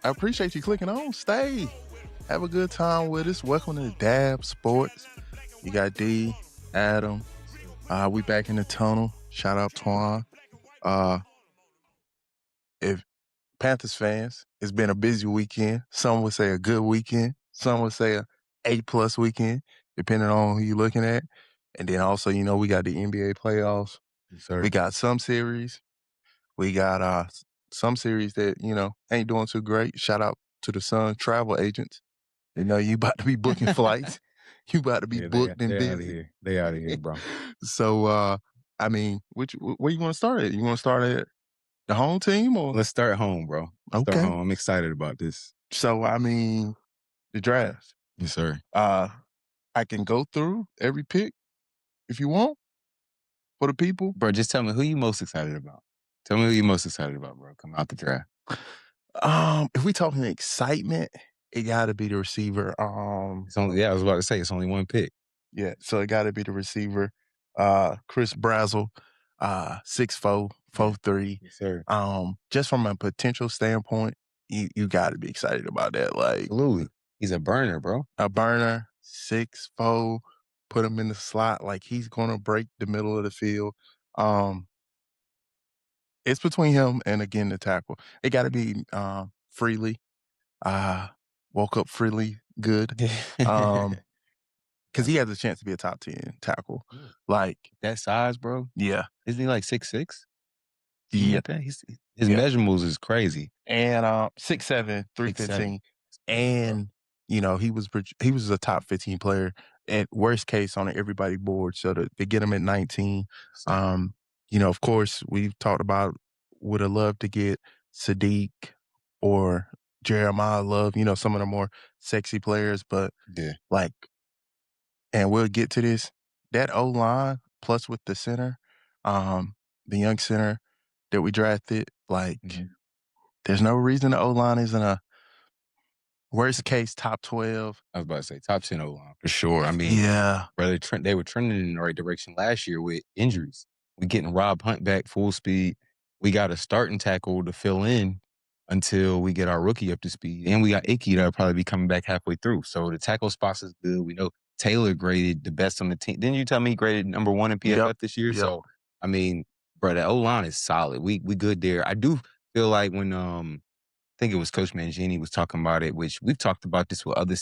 I appreciate you clicking on. Stay. Have a good time with us. Welcome to Dabsports. You got D, Adam. We back in the tunnel. Shout out Twan. Uh, if Panthers fans, it's been a busy weekend. Some would say a good weekend. Some would say a A+ weekend, depending on who you're looking at. And then also, we got the NBA playoffs. Yes, sir. We got some series. We got some series that, ain't doing too great. Shout out to the Sun travel agents. You about to be booking flights. You about to be Yeah, booked and they out of busy. here. They out of here, bro. So, where you want to start at? You want to start at the home team or? Let's start home, bro. Start home. I'm excited about this. So, the draft. Yes, sir. I can go through every pick if you want for the people. Bro, just tell me who you most excited about. Tell me who you most excited about, bro, coming out the draft. If we talking excitement, it got to be the receiver. I was about to say it's only one pick. Yeah, so it got to be the receiver, Chris Brazzell, 6'4", 4'3". Yes, sir. Just from a potential standpoint, you got to be excited about that. Like, absolutely, he's a burner, bro. A burner, 6'4", put him in the slot. Like, he's gonna break the middle of the field. It's between him and again the tackle. It got to be Freely. Woke up Freely good. Because he has a chance to be a top 10 tackle. Like that size, bro. Yeah. Isn't he like 6'6"? Yeah. Like his measurables is crazy. And 6'7", 315. And he was a top 15 player at worst case on an everybody board. So to get him at 19, of course we've talked about would have loved to get Sadiq or Jeremiah Love, some of the more sexy players, but and we'll get to this. That O-line, plus with the center, the young center that we drafted, there's no reason the O-line isn't a worst case top 12. I was about to say top 10 O-line for sure. I mean, brother, they were trending in the right direction last year with injuries. We getting Rob Hunt back full speed. We got a starting tackle to fill in until we get our rookie up to speed. And we got Icky that'll probably be coming back halfway through. So the tackle spots is good. We know Taylor graded the best on the team. Didn't you tell me he graded number 1 in PFF this year? Yep. So, I mean, bro, the O-line is solid. We good there. I do feel like when I think it was Coach Mangini was talking about it, which we've talked about this with other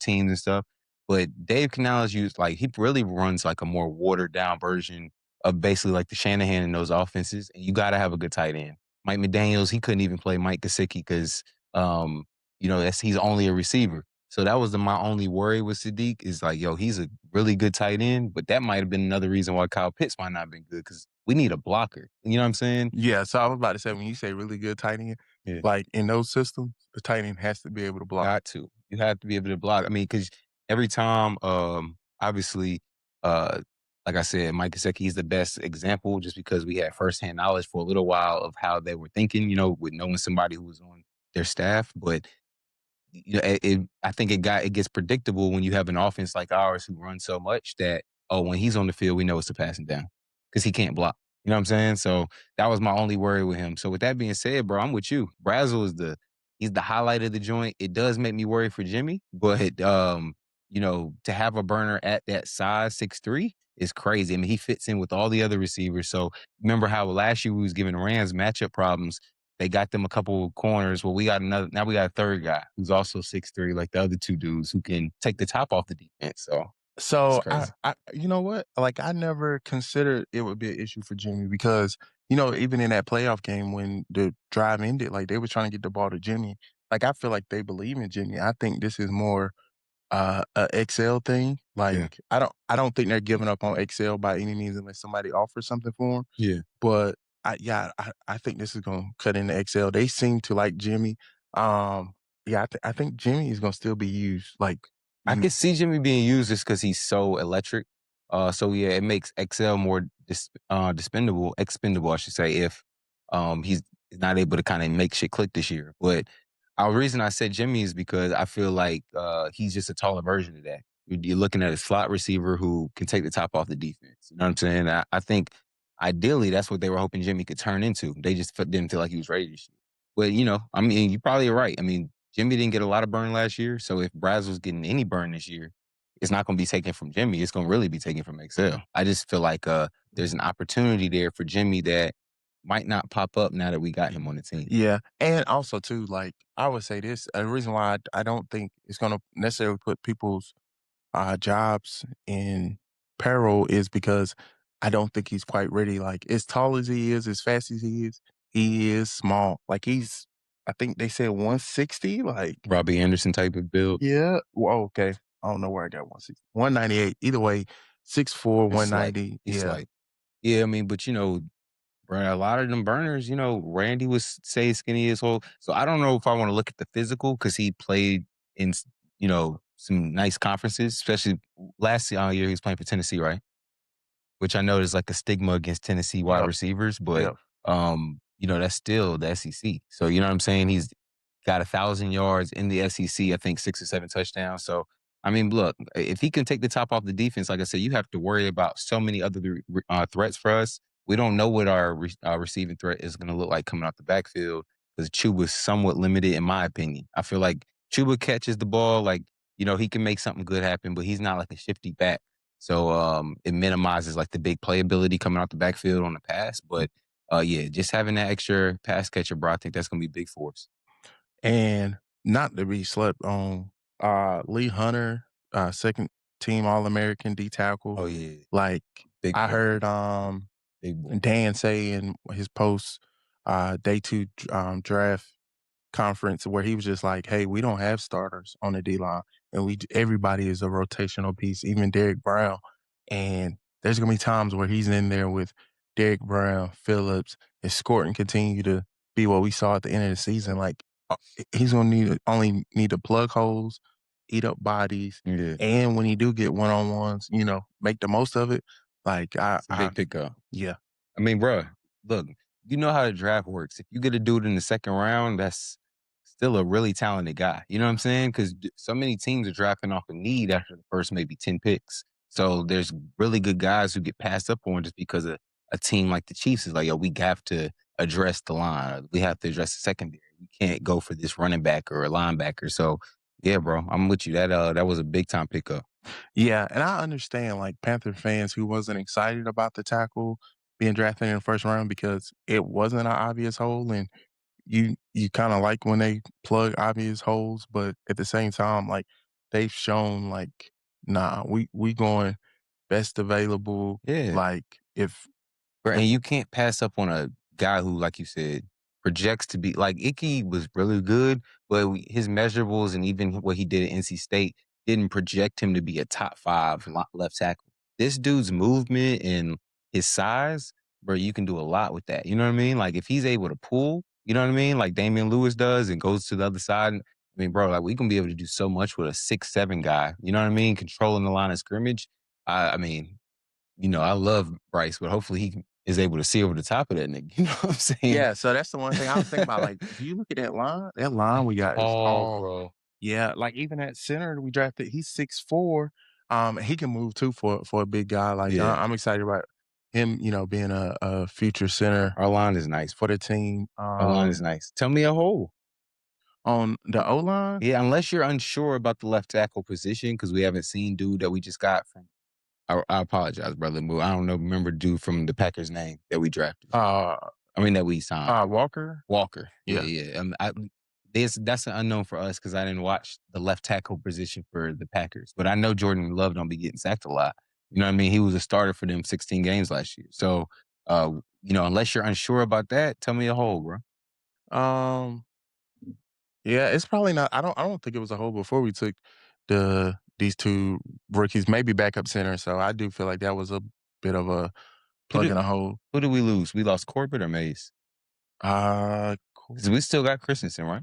teams and stuff, but Dave Canales he really runs like a more watered down version of basically like the Shanahan in those offenses, and you got to have a good tight end. Mike McDaniels, he couldn't even play Mike Gesicki because, he's only a receiver. So that was my only worry with Sadiq is like, he's a really good tight end, but that might have been another reason why Kyle Pitts might not have been good because we need a blocker. You know what I'm saying? Yeah, so I was about to say, when you say really good tight end, like in those systems, the tight end has to be able to block. You have to be able to block. I mean, because every time, obviously, like I said, Mike Gesicki is the best example just because we had firsthand knowledge for a little while of how they were thinking, with knowing somebody who was on their staff. But I think it gets predictable when you have an offense like ours who runs so much that, when he's on the field, we know it's a passing down because he can't block. You know what I'm saying? So that was my only worry with him. So with that being said, bro, I'm with you. Brazzell is he's the highlight of the joint. It does make me worry for Jimmy, but to have a burner at that size, 6'3", is crazy. I mean, he fits in with all the other receivers. So remember how last year we was giving the Rams matchup problems. They got them a couple of corners. Well, now we got a third guy who's also 6'3", like the other two dudes who can take the top off the defense. So I you know what? Like, I never considered it would be an issue for Jimmy because, even in that playoff game when the drive ended, like they were trying to get the ball to Jimmy. Like, I feel like they believe in Jimmy. I think this is more a XL thing. Like, I don't think they're giving up on XL by any means unless somebody offers something for him. Yeah. But I think this is gonna cut into XL. They seem to like Jimmy. I think Jimmy is gonna still be used. Like, I can see Jimmy being used just because he's so electric. It makes XL more expendable, I should say, if he's not able to kind of make shit click this year. But our reason I said Jimmy is because I feel like he's just a taller version of that. You're looking at a slot receiver who can take the top off the defense. You know what I'm saying? I think ideally that's what they were hoping Jimmy could turn into. They just didn't feel like he was ready this year. But, I mean, you're probably right. I mean, Jimmy didn't get a lot of burn last year, so if Braz was getting any burn this year, it's not gonna be taken from Jimmy, it's gonna really be taken from Excel. I just feel like, there's an opportunity there for Jimmy that might not pop up now that we got him on the team. Yeah, and also too, like I would say this: a reason why I don't think it's gonna necessarily put people's jobs in peril is because I don't think he's quite ready. Like as tall as he is, as fast as he is small. Like I think they said 160. Like Robbie Anderson type of build. yeah, well, okay. I don't know where I got 160, 198. Either way, 6'4", It's like 190. it's Yeah, like yeah, I mean, but, bro, a lot of them burners, Randy was say skinny as whole. So I don't know if I wanna look at the physical because he played in some nice conferences, especially last year he was playing for Tennessee, right? Which I know there's like a stigma against Tennessee wide yep, receivers, but yep. that's still the SEC. So you know what I'm saying? He's got 1,000 yards in the SEC, I think 6 or 7 touchdowns. So I mean, look, if he can take the top off the defense, like I said, you have to worry about so many other threats for us. We don't know what our receiving threat is going to look like coming out the backfield because Chuba's somewhat limited, in my opinion. I feel like Chuba catches the ball, like he can make something good happen, but he's not like a shifty back. So it minimizes like the big playability coming out the backfield on the pass. But yeah, just having that extra pass catcher, bro, I think that's gonna be big for us. And not to be slept on, Lee Hunter, second team All American D tackle. Oh yeah, Like big I boy, heard big boy. Dan say in his post day two draft conference where he was just like, "Hey, we don't have starters on the D line, and everybody is a rotational piece, even Derek Brown." And there's gonna be times where he's in there with Derek Brown, Phillips, and Scorton continue to be what we saw at the end of the season. Like he's gonna only need to plug holes, eat up bodies, Yeah, and when he do get one on ones, make the most of it. Like it's a big pickup. yeah, I mean, bro, look, you know how the draft works. If you get a dude in the second round, that's still a really talented guy. You know what I'm saying? Because so many teams are drafting off a need after the first maybe 10 picks. So there's really good guys who get passed up on just because of a team like the Chiefs is like, yo, we have to address the line. Or we have to address the secondary. We can't go for this running back or a linebacker. So yeah, bro, I'm with you. That was a big time pickup. yeah, and I understand like Panther fans who wasn't excited about the tackle being drafted in the first round because it wasn't an obvious hole, and you kind of like when they plug obvious holes, but at the same time, like they've shown like, nah, we going best available. Yeah. Like Right, if and you can't pass up on a guy who, like you said, projects to be like Icky was really good, but his measurables and even what he did at NC State didn't project him to be a top five left tackle. This dude's movement and his size, bro, you can do a lot with that. You know what I mean? Like if he's able to pull, you know what I mean, like Damian Lewis does, and goes to the other side. I mean, bro, like we can be able to do so much with a 6'7" guy. You know what I mean? Controlling the line of scrimmage. I mean, I love Bryce, but hopefully he is able to see over the top of that nigga. You know what I'm saying? yeah, so that's the one thing I was thinking about. Like if you look at that line we got is Tall, tall. bro. Yeah, like even at center we drafted, he's 6'4". He can move too for a big guy. Like Yeah. I'm excited about him, being a future center Our line is nice, for bro. the team. Our line is nice. Tell me a hole. On the O line, Yeah, unless you're unsure about the left tackle position, because we haven't seen dude that we just got from. I apologize, brother. But I don't know. Remember dude from the Packers name that we drafted. uh, I mean that we signed. Walker. Walker. Yeah, Yeah. yeah. That's an unknown for us because I didn't watch the left tackle position for the Packers. But I know Jordan Love don't be getting sacked a lot. You know what I mean? He was a starter for them 16 games last year. So, unless you're unsure about that, tell me a hole, bro. Um, yeah, it's probably not. I don't think it was a hole before we took these two rookies, maybe backup center. So I do feel like that was a bit of a Who plug did in a hole. who did we lose? We lost Corbett or Mays? Cool. Because we still got Christensen, right?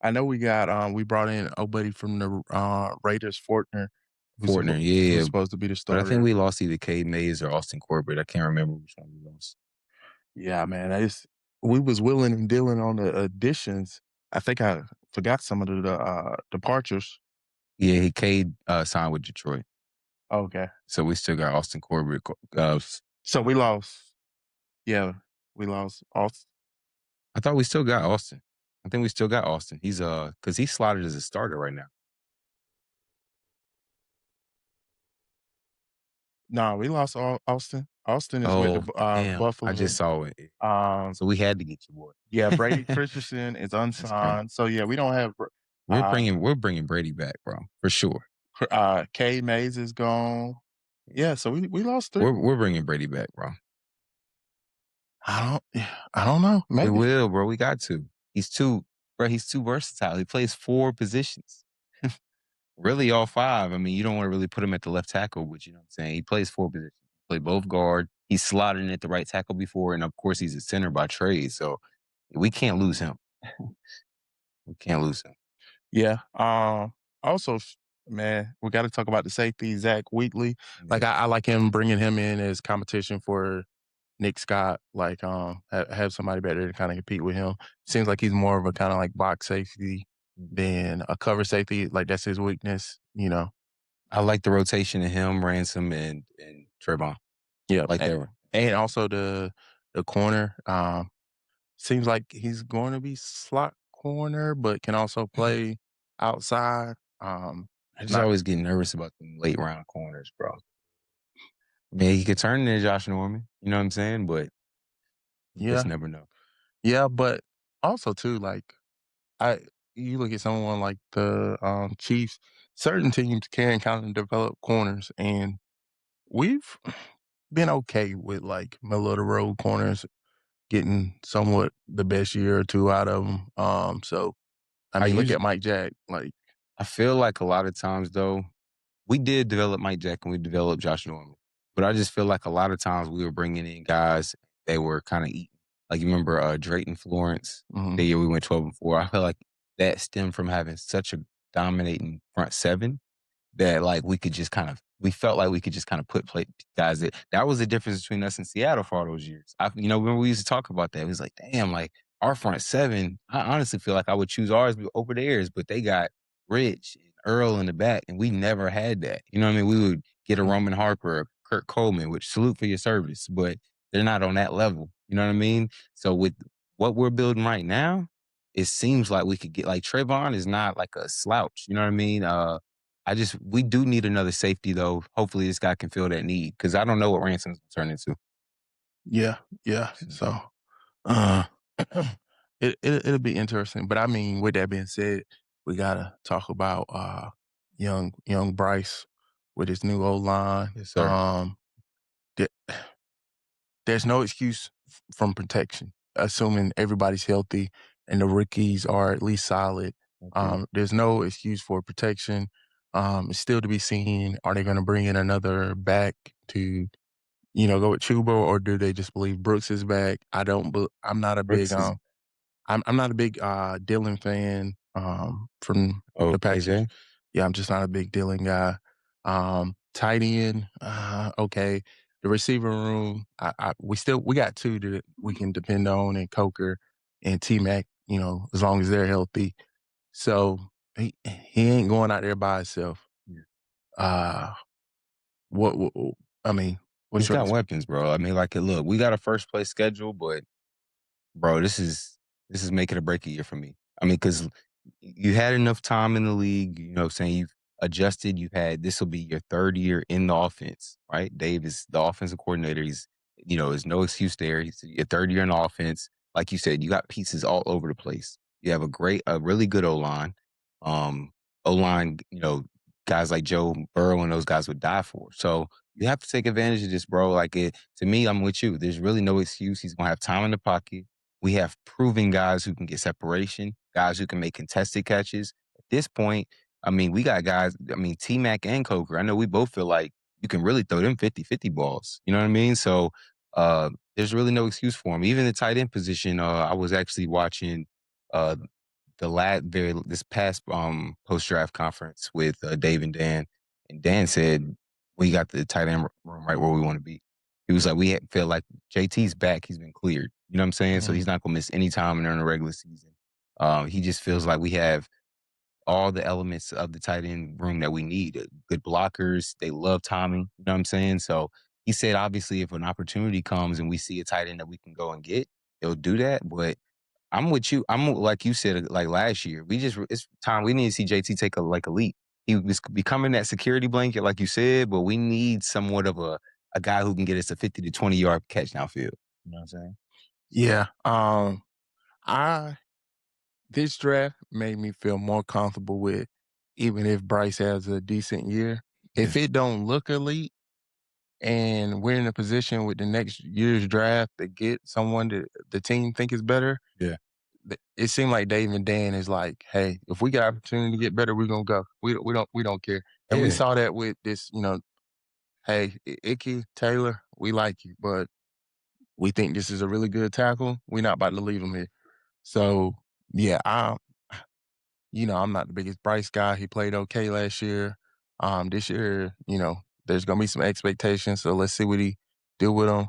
I know we brought in a buddy from the Raiders, Fortner, Fortner, who's yeah. supposed to be the But I think starter. we lost either Cade Mays or Austin Corbett. I can't remember which one we lost. Yeah, man, we was willing and dealing on the additions. I think I forgot some of the departures. Yeah, Cade signed with Detroit. Okay, So we still got Austin Corbett. so we lost. Yeah, we lost. I thought we still got Austin. I think we still got Austin. He's because he's slotted as a starter right now. No, we lost Austin. Austin is with the Oh, damn. I Buffalo. just saw it. Um, So we had to get you, boy. yeah, Brady Christensen is That's crazy. unsigned. So yeah, we don't have We're bringing Brady back, bro, for sure. K Mays is gone. Yeah, so we lost 3. We're bringing Brady back, bro. I don't know. We Maybe. will, bro. We got to. He's too versatile. He plays 4 positions. Really all 5. I mean, you don't want to really put him at the left tackle, but you know what I'm saying? He plays 4 positions. Play both guard. He's slotted in at the right tackle before, and of course he's a center by trade. So we can't lose him. We can't lose him. Yeah. Also, man, we got to talk about the safety, Zach Wheatley. Like I like him, bringing him in as competition for Nick Scott. Like have somebody better to kind of compete with him. Seems like he's more of a kind of like box safety than a cover safety. Like that's his weakness. You know. I like the rotation of him, Ransom, and Trayvon. Yeah. Like that. And also the corner. Seems like he's going to be slot corner, but can also play outside. I just always get nervous about them late round corners, bro. I mean, he could turn into Josh Norman, you know what I'm saying? But you just never know. Yeah, but also too, like you look at someone like the Chiefs, certain teams can kind of develop corners, and we've been okay with like middle of the road corners getting somewhat the best year or 2 out of them. So I mean, look at Mike Jack. Like I feel like a lot of times though, we did develop Mike Jack and we developed Josh Norman. But I just feel like a lot of times we were bringing in guys they were kind of eating. Like you remember Drayton Florence, the year we went 12-4. I feel like that stemmed from having such a dominating front 7 that like we felt like we could just kind of put guys that was the difference between us and Seattle for all those years. When we used to talk about that, it was like, damn, like our front 7, I honestly feel like I would choose ours over theirs, but they got Rich and Earl in the back, and we never had that. You know what I mean? We would get a Roman Harper, a Kurt Coleman, which salute for your service, but they're not on that level. You know what I mean? So with what we're building right now, it seems like we could get like Trayvon is not like a slouch. You know what I mean? We do need another safety though. Hopefully this guy can fill that need because I don't know what Ransom's turn into. Yeah. So it'll be interesting. But I mean, with that being said, we gotta talk about young Bryce with his new O line. Yes, sir. There's no excuse from protection, assuming everybody's healthy and the rookies are at least solid. There's no excuse for protection. It's still to be seen. Are they going to bring in another back to, go with Chuba, or do they just believe Brooks is back? I'm not a big I'm not a big Dylan fan from the Packers. KJ? Yeah, I'm just not a big Dylan guy. Tight end, okay. The receiver room, we got 2 that we can depend on, and Coker and T-Mac, as long as they're healthy. So he ain't going out there by himself. What I mean, He's got weapons, bro. I mean, look, we got a first place schedule, but bro, this is make it or break a year for me. I mean, because you had enough time in the league, you know what I'm saying? You've adjusted, this will be your 3rd year in the offense, right? Dave is the offensive coordinator. There's no excuse there. He's your 3rd year in the offense. Like you said, you got pieces all over the place. You have a really good O-line. O-line, guys like Joe Burrow and those guys would die for. So you have to take advantage of this, bro. To me, I'm with you. There's really no excuse. He's going to have time in the pocket. We have proven guys who can get separation, guys who can make contested catches. At this point, I mean, we got guys, T-Mac and Coker. I know we both feel like you can really throw them 50-50 balls. You know what I mean? So there's really no excuse for him. Even the tight end position, I was actually watching this past post-draft conference with Dave and Dan. And Dan said, we got the tight end room right where we want to be. He was like, we feel like JT's back. He's been cleared. You know what I'm saying? So he's not going to miss any time during the regular season. He just feels like we have all the elements of the tight end room that we need. Good blockers. They love timing. You know what I'm saying? So he said, obviously, if an opportunity comes and we see a tight end that we can go and get, they'll do that. But I'm with you. I'm like you said, like last year. It's time we need to see JT take a leap. He was becoming that security blanket, like you said, but we need somewhat of a guy who can get us a 50 to 20-yard catch downfield. You know what I'm saying? Yeah. I this draft made me feel more comfortable with, even if Bryce has a decent year. If it don't look elite and we're in a position with the next year's draft to get someone that the team think is better, Yeah. it seemed like Dave and Dan is like, hey, if we got opportunity to get better, we're gonna go. We don't care. And we Yeah. saw that with this, hey, Icky Taylor, we like you, but we think this is a really good tackle. We're not about to leave him here. So yeah, I'm not the biggest Bryce guy. He played okay last year. This year, there's gonna be some expectations. So let's see what he do with them.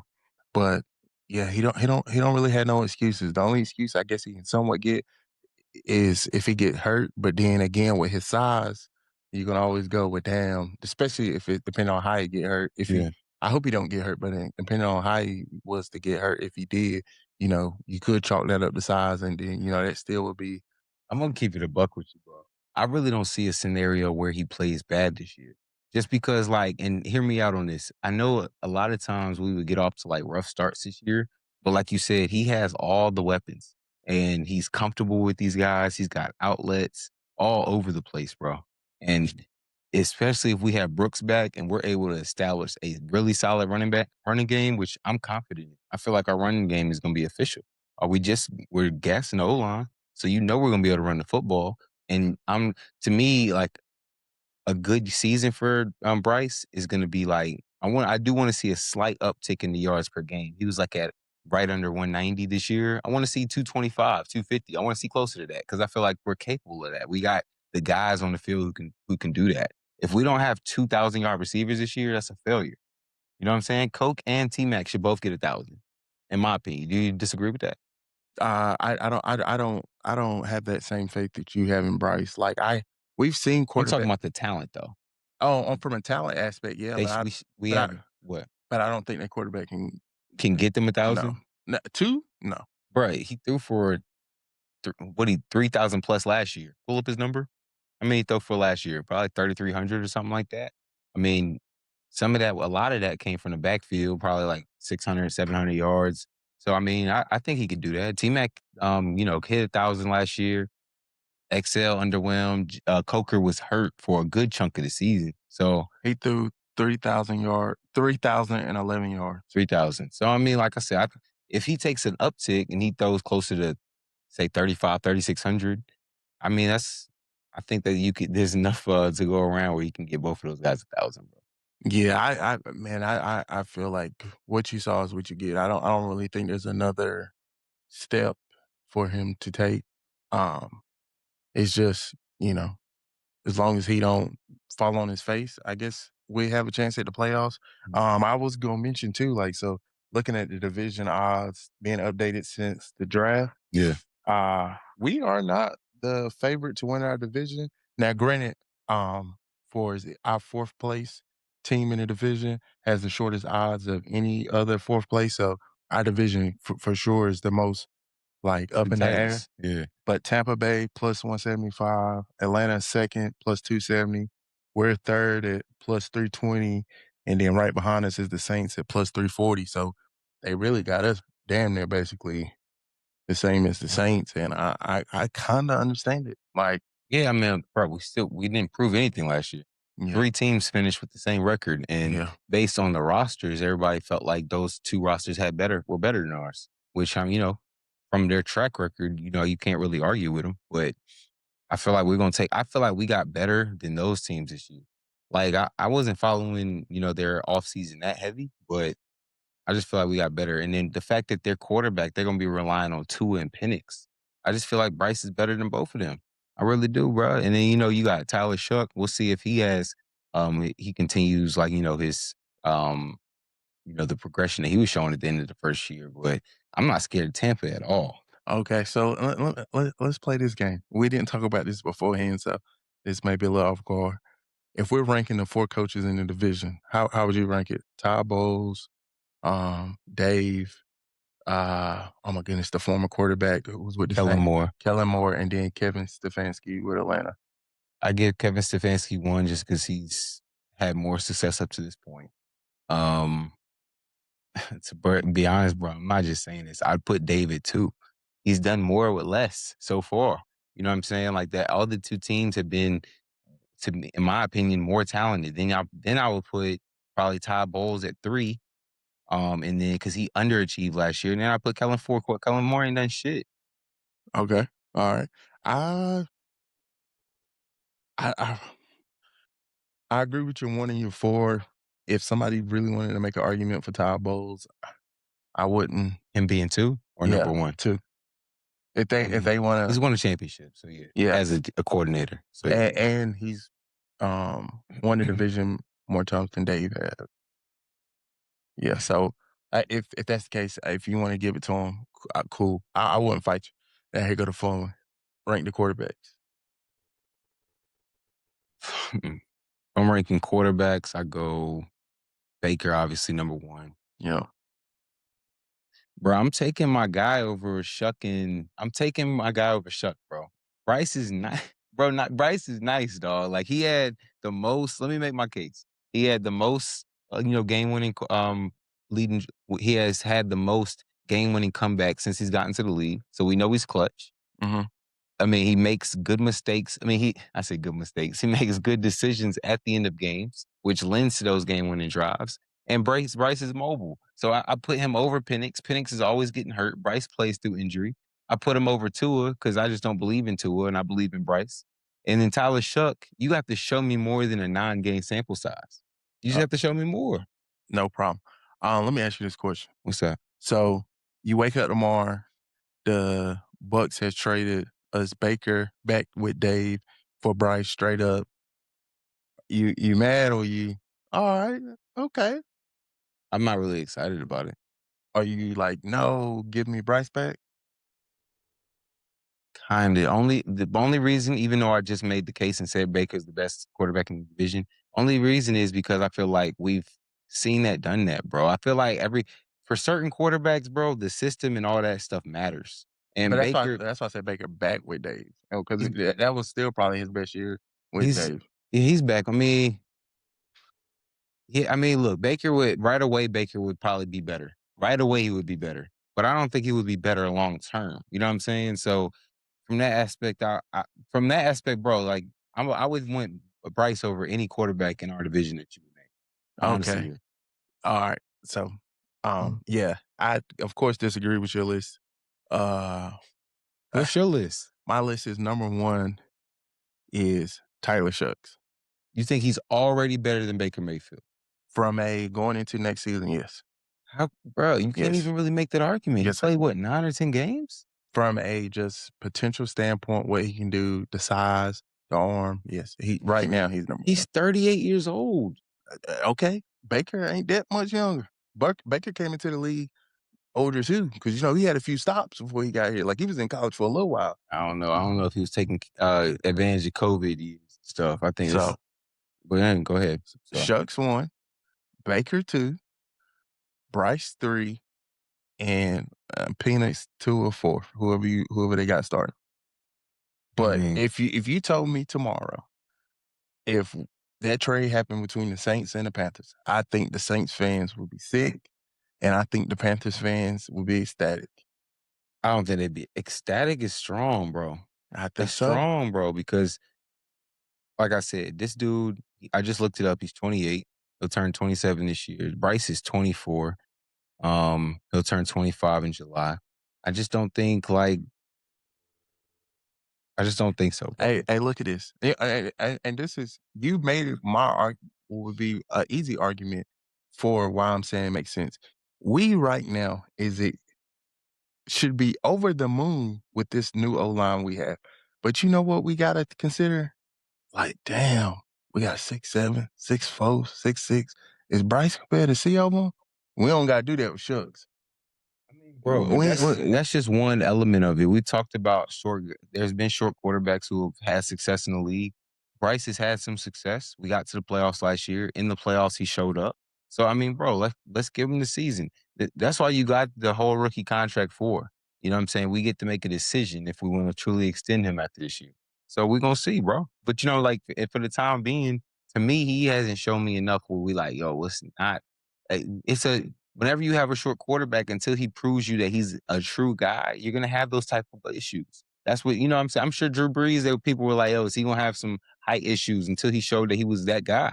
But yeah, he don't really have no excuses. The only excuse I guess he can somewhat get is if he get hurt. But then again, with his size, you can always go with damn, especially if it depending on how he get hurt. Yeah. I hope he don't get hurt, but then depending on how he was to get hurt, if he did, you could chalk that up to size, and then that still would be. I'm gonna keep it a buck with you, bro. I really don't see a scenario where he plays bad this year. Just because, and hear me out on this. I know a lot of times we would get off to like rough starts this year, but like you said, he has all the weapons and he's comfortable with these guys. He's got outlets all over the place, bro. And especially if we have Brooks back and we're able to establish a really solid running game, which I'm confident in. I feel like our running game is gonna be official. We're gassing the O-line. So we're gonna be able to run the football. And to me, like a good season for Bryce is gonna be like I do want to see a slight uptick in the yards per game. He was like at right under 190 this year. I want to see 225, 250. I want to see closer to that because I feel like we're capable of that. We got the guys on the field who can do that. If we don't have 2,000-yard receivers this year, that's a failure. You know what I'm saying? Coke and T Mac should both get 1,000, in my opinion. Do you disagree with that? I don't have that same faith that you have in Bryce. We've seen I'm talking quarterback. about the talent though. From a talent aspect, yeah, They but sh- I we sh- we but I have what but I don't think that quarterback can get them a no. thousand. No, two? No. Bro, he threw for 3,000 plus last year. Pull up his number. I mean, he threw for last year, probably 3,300 or something like that. I mean, a lot of that came from the backfield, probably like 600, 700 yards. So I mean, I think he could do that. T Mac, hit 1,000 last year. XL underwhelmed. Coker was hurt for a good chunk of the season. So He threw 3,011 yards. 3,000. So I mean, like I said, if he takes an uptick and he throws closer to say 35, 3,600, I mean, I think that there's enough to go around where you can get both of those guys 1,000, bro. Yeah, I feel like what you saw is what you get. I don't really think there's another step for him to take. It's just, as long as he don't fall on his face, I guess we have a chance at the playoffs. I was gonna mention too, so looking at the division odds being updated since the draft, Yeah. we are not the favorite to win our division. Now, granted, our fourth place team in the division has the shortest odds of any other fourth place. So our division for sure is the most up The in the air. tightest. Yeah. But Tampa Bay plus 175, Atlanta second plus 270. We're third at plus 320. And then right behind us is the Saints at plus 340. So they really got us damn near basically the same as the Saints. And I kind of understand it. Yeah, I mean, bro, we didn't prove anything last year. Yeah. 3 teams finished with the same record, and Yeah. based on the rosters, everybody felt like those 2 rosters were better than ours. Which from their track record, you can't really argue with them. But I feel like I feel like we got better than those teams this year. Like I wasn't following their offseason that heavy, but I just feel like we got better. And then the fact that their quarterback, they're gonna be relying on Tua and Penix. I just feel like Bryce is better than both of them. I really do, bro. And then you got Tyler Shuck. We'll see if he continues his the progression that he was showing at the end of the first year. But I'm not scared of Tampa at all. Okay, so let's play this game. We didn't talk about this beforehand, so this may be a little off guard. If we're ranking the 4 coaches in the division, how would you rank it? Todd Bowles, Dave, Oh my goodness, the former quarterback who was with the Kellen Saints. Moore. Kellen Moore, and then Kevin Stefanski with Atlanta. I give Kevin Stefanski one just because he's had more success up to this point. To be honest, bro, I'm not just saying this. I'd put David too. He's done more with less so far. You know what I'm saying? Like that, all the two teams have been, to me, in my opinion, more talented. Then I would put probably Todd Bowles at 3. And then because he underachieved last year, and then I put Kellen 4. Kellen Moore ain't done shit. Okay, all right. I I agree with your 1 and your 4. If somebody really wanted to make an argument for Todd Bowles, I wouldn't. Him being 2 or number 1. 2. If I mean, they want he's to, won a championship, so yeah, yeah, as a coordinator. So yeah. and he's won the division more times than Dave has. Yeah, so if that's the case, if you want to give it to him, cool. I wouldn't fight you. Now here go the phone. Rank the quarterbacks. I'm ranking quarterbacks. I go Baker, obviously number 1. Yeah. Bro, I'm taking my guy over Shuck, bro. Bryce is not bro, not Bryce is nice, dog. Like he had the most, let me make my case. He had the most game winning leading he has had the most game winning comeback since he's gotten to the league. So we know he's clutch. Mm-hmm. I mean, he makes good mistakes. I say good mistakes. He makes good decisions at the end of games, which lends to those game-winning drives. And Bryce is mobile. So I put him over Penix. Penix is always getting hurt. Bryce plays through injury. I put him over Tua because I just don't believe in Tua and I believe in Bryce. And then Tyler Shuck, you have to show me more than a 9-game sample size. You just have to show me more. No problem. Let me ask you this question. What's that? So you wake up tomorrow, the Bucks has traded us Baker back with Dave for Bryce straight up. You mad or you all right? Okay. I'm not really excited about it. Are you like, no, give me Bryce back? Kinda. The only reason, even though I just made the case and said Baker's the best quarterback in the division, only reason is because I feel like we've seen that, done that, bro. I feel like for certain quarterbacks, bro, the system and all that stuff matters. But And Baker, that's why I said Baker back with Dave. Oh, because he's that was still probably his best year with he's Dave. he's back. Look, right away, Baker would probably be better. Right away, he would be better. But I don't think he would be better long term. You know what I'm saying? So from that aspect, bro, like I would want Bryce over any quarterback in our division that you would name. Honestly, Okay. All right. So, yeah, I of course disagree with your list. what's your list? My list is number 1 is Tyler Shucks. You think he's already better than Baker Mayfield? From a going into next season, yes. How, bro? You can't Yes. even really make that argument. Yes, He played what, 9 or 10 games? From a just potential standpoint, what he can do, the size, the arm, yes. Right now he's number 1. He's 38 years old. Okay, Baker ain't that much younger. Baker came into the league older too, because he had a few stops before he got here. Like he was in college for a little while. I don't know. I don't know if he was taking advantage of COVID years and stuff. I think So, but then go ahead. Shucks 1, Baker 2, Bryce 3, and Penix 2 or 4, whoever they got started. But if you told me tomorrow, if that trade happened between the Saints and the Panthers, I think the Saints fans would be sick, and I think the Panthers fans would be ecstatic. I don't think they'd be ecstatic. Is strong, bro. I think That's so. strong, bro, because like I said, this dude, I just looked it up. He's 28. He'll turn 27 this year. Bryce is 24. He'll turn 25 in July. I just don't think so. Bro. Hey, look at this. And this is, you made it my argument, would be an easy argument for why I'm saying it makes sense. We right now should be over the moon with this new O-line we have. But you know what we got to consider? Like, damn, we got 6'7", 6'4", 6'6". Is Bryce compared to C.O.? We don't got to do that with Shucks. Bro, that's just one element of it. We talked about there's been short quarterbacks who have had success in the league. Bryce has had some success. We got to the playoffs last year. In the playoffs, he showed up. So, bro, let's give him the season. That's why you got the whole rookie contract for. You know what I'm saying? We get to make a decision if we want to truly extend him after this year. So we're gonna see, bro. But like for the time being, to me, he hasn't shown me enough where we like, yo, it's not. It's a whenever you have a short quarterback, until he proves you that he's a true guy, you're gonna have those type of issues. That's what what I'm saying. I'm sure Drew Brees, people were like, oh, is he gonna have some height issues until he showed that he was that guy?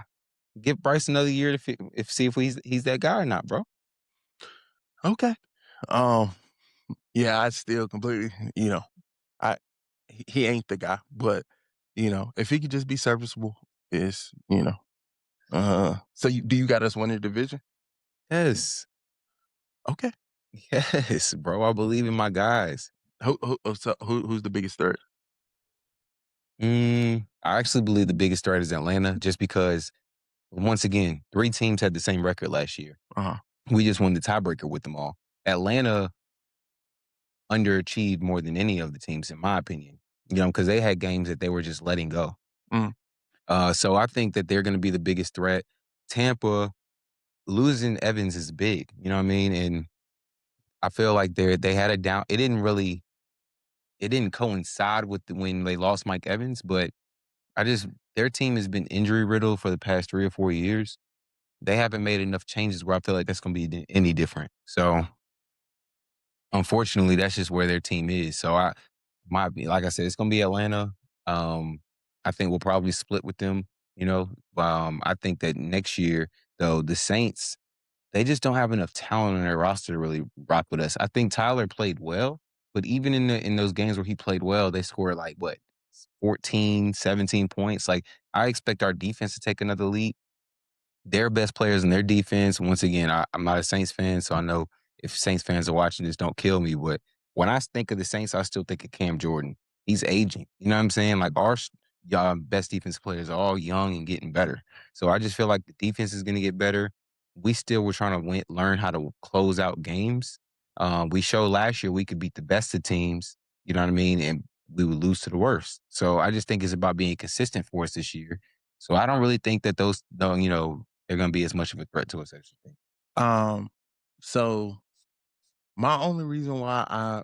Give Bryce another year to see if he's that guy or not, bro. Okay. Yeah, I still completely, I he ain't the guy, but if he could just be serviceable, is So do you got us winning the division? Yes. Okay. Yes, bro. I believe in my guys. Who's the biggest threat? I actually believe the biggest threat is Atlanta, just because once again, 3 teams had the same record last year. Uh-huh. We just won the tiebreaker with them all. Atlanta underachieved more than any of the teams, in my opinion. Because they had games that they were just letting go. Mm. So I think that they're going to be the biggest threat. Tampa losing Evans is big. You know what I mean? And I feel like they had a down. It didn't coincide with when they lost Mike Evans, but their team has been injury riddled for the past 3 or 4 years. They haven't made enough changes where I feel like that's going to be any different. So unfortunately, that's just where their team is. So like I said, it's going to be Atlanta. I think we'll probably split with them. I think that next year though, the Saints, they just don't have enough talent on their roster to really rock with us. I think Tyler played well, but even in those games where he played well, they scored like what, 14, 17 points. Like, I expect our defense to take another leap. Their best players in their defense. Once again, I'm not a Saints fan, so I know if Saints fans are watching this, don't kill me. But when I think of the Saints, I still think of Cam Jordan. He's aging. You know what I'm saying? Like, our best defense players are all young and getting better. So I just feel like the defense is going to get better. We still were trying to learn how to close out games. We showed last year we could beat the best of teams. You know what I mean? And we would lose to the worst. So I just think it's about being consistent for us this year. So I don't really think that they're going to be as much of a threat to us as you think. So my only reason why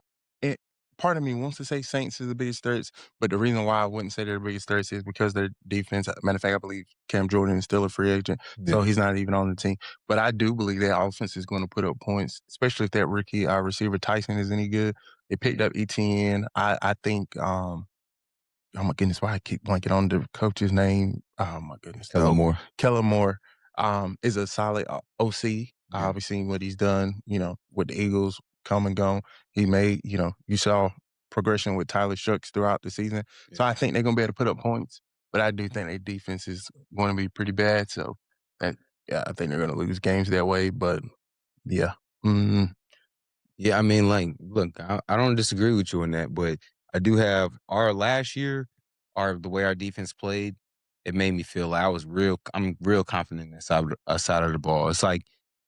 part of me wants to say Saints is the biggest threats, but the reason why I wouldn't say they're the biggest threats is because their defense. Matter of fact, I believe Cam Jordan is still a free agent, so he's not even on the team. But I do believe their offense is going to put up points, especially if that rookie receiver Tyson is any good. They picked up ETN. I think oh my goodness, why I keep blanking on the coach's name? Oh my goodness, Kellen Moore. Kellen Moore is a solid OC. I've seen what he's done, with the Eagles come and go. He made, you saw progression with Tyler Shucks throughout the season. Yeah. So I think they're gonna be able to put up points, but I do think their defense is going to be pretty bad. So I think they're gonna lose games that way. But yeah. Mm-hmm. Yeah, I mean, like, look, I don't disagree with you on that, but I do have our last year, the way our defense played, it made me feel like I'm real confident in that side of the ball. It's like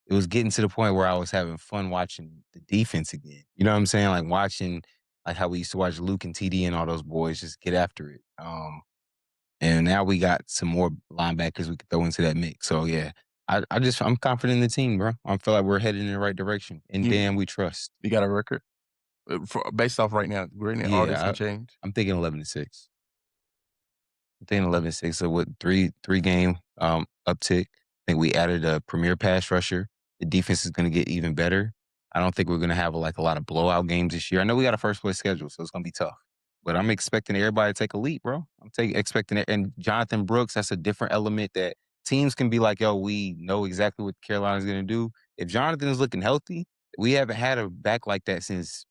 it was getting to the point where I was having fun watching the defense again. You know what I'm saying? Like watching like how we used to watch Luke and TD and all those boys just get after it. And now we got some more linebackers we could throw into that mix. So yeah, I'm confident in the team, bro. I feel like we're headed in the right direction, and Dan, we trust. You got a record based off right now. All this can change. I'm thinking 11-6. I'm thinking 11-6. So with three game uptick, I think we added a premier pass rusher. The defense is going to get even better. I don't think we're going to have a lot of blowout games this year. I know we got a first place schedule, so it's going to be tough. But I'm expecting everybody to take a leap, bro. Expecting it. And Jonathan Brooks, that's a different element that teams can be like, yo, we know exactly what Carolina's going to do. If Jonathan is looking healthy, we haven't had a back like that since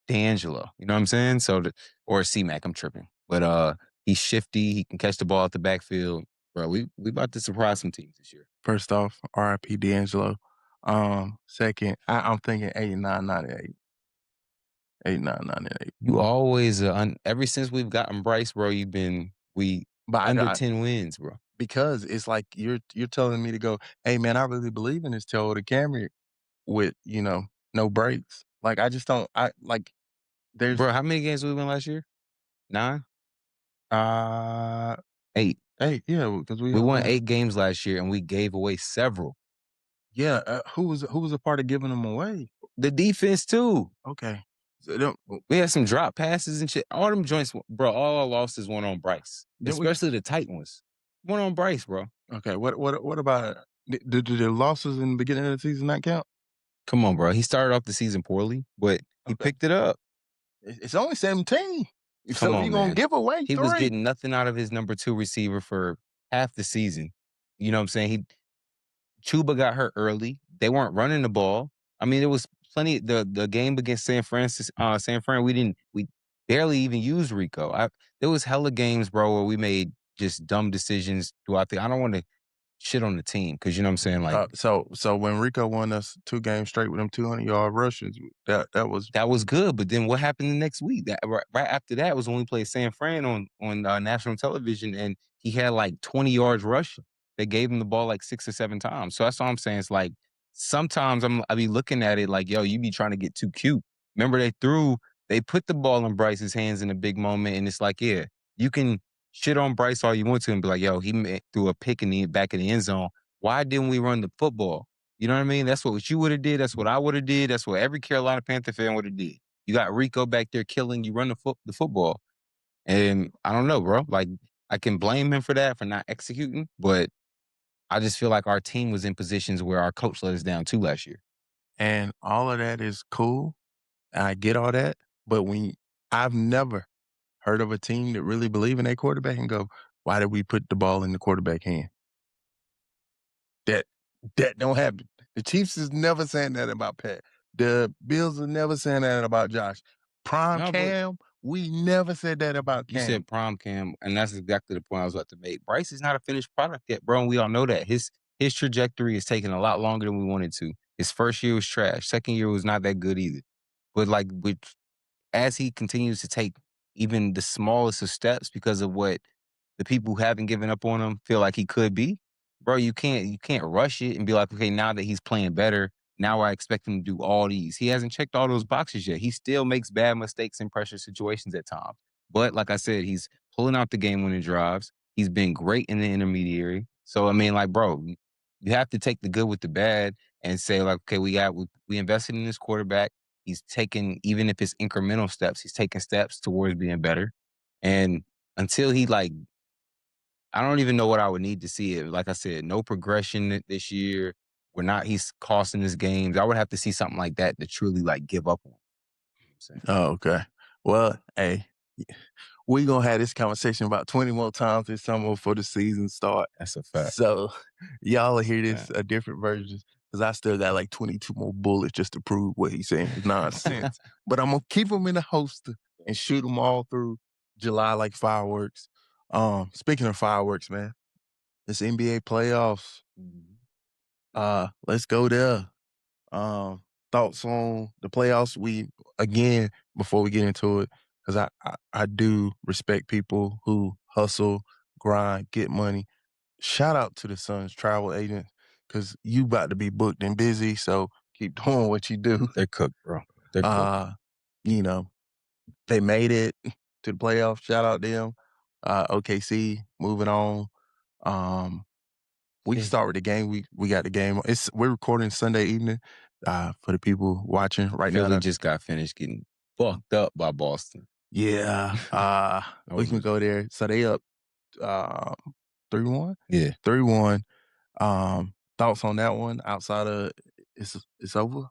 D'Angelo. You know what I'm saying? Or C-Mac, I'm tripping. But he's shifty. He can catch the ball at the backfield. Bro, we about to surprise some teams this year. First off, RIP D'Angelo. Second, I'm thinking 89-98. 89-98. You always ever since we've gotten Bryce, bro, you've been under 10 wins, bro. Because it's like you're telling me to go, hey man, I really believe in this Toyota Camry with, no brakes. Like I just don't there's Bro, how many games did we win last year? 9? 8. 8, yeah, because we won 8 games last year and we gave away several. Yeah, who was a part of giving them away? The defense too. Okay. So we had some drop passes and shit. All them joints, bro. All our losses went on Bryce, especially the tight ones. Went on Bryce, bro. Okay. What about did the losses in the beginning of the season not count? Come on, bro. He started off the season poorly, but he picked it up. It's only 17. Come So on, you're gonna man. give away He 3. was getting nothing out of his number 2 receiver for half the season. You know what I'm saying? Chuba got hurt early. They weren't running the ball. I mean, there was plenty. The game against San Fran, we barely even used Rico. There was hella games, bro, where we made just dumb decisions throughout I don't want to shit on the team because you know what I'm saying. Like, so when Rico won us 2 games straight with them 200-yard rushes, that was good. But then what happened the next week? That right after that was when we played San Fran on national television, and he had like 20 yards rushing. They gave him the ball like 6 or 7 times. So that's all I'm saying. It's like sometimes I be looking at it like, yo, you be trying to get too cute. Remember they put the ball in Bryce's hands in a big moment, and it's like, yeah, you can shit on Bryce all you want to and be like, yo, he threw a pick in the back of the end zone. Why didn't we run the football? You know what I mean? That's what you would have did. That's what I would have did. That's what every Carolina Panther fan would have did. You got Rico back there killing. You run the football, and I don't know, bro. Like I can blame him for that for not executing, but I just feel like our team was in positions where our coach let us down too last year. And all of that is cool. I get all that, but I've never heard of a team that really believe in their quarterback and go, "Why did we put the ball in the quarterback hand?" That don't happen. The Chiefs is never saying that about Pat. The Bills are never saying that about Josh. Cam, we never said that about Cam. You said prime Cam, and that's exactly the point I was about to make. Bryce is not a finished product yet, bro, and we all know that. His trajectory is taking a lot longer than we wanted to. His first year was trash. Second year was not that good either. But like as he continues to take even the smallest of steps because of what the people who haven't given up on him feel like he could be, bro, you can't rush it and be like, okay, now that he's playing better, now I expect him to do all these. He hasn't checked all those boxes yet. He still makes bad mistakes in pressure situations at times. But like I said, he's pulling out the game-winning drives. He's been great in the intermediary. So I mean, like, bro, you have to take the good with the bad and say, like, okay, we invested in this quarterback. He's taken, even if it's incremental steps, he's taking steps towards being better. And until he I don't even know what I would need to see it. Like I said, no progression this year. He's costing us games. I would have to see something like that to truly like give up on. Oh, okay. Well, hey, we gonna have this conversation about 20 more times this summer before the season start. That's a fact. So y'all will hear this a different version because I still got like 22 more bullets just to prove what he's saying is nonsense. But I'm gonna keep them in the holster and shoot them all through July like fireworks. Speaking of fireworks, man, it's NBA playoffs. Let's go there. Thoughts on the playoffs? Again, before we get into it, because I do respect people who hustle, grind, get money. Shout out to the Suns travel agents because you about to be booked and busy. So keep doing what you do. They're cooked, bro. They're cooked. You know, they made it to the playoffs. Shout out them. OKC moving on. We can start with the game. We got the game. We're recording Sunday evening. For the people watching right now. Philly just got finished getting fucked up by Boston. Yeah. We can go there. So they up 3-1? Yeah. 3-1. Thoughts on that one outside of it's over?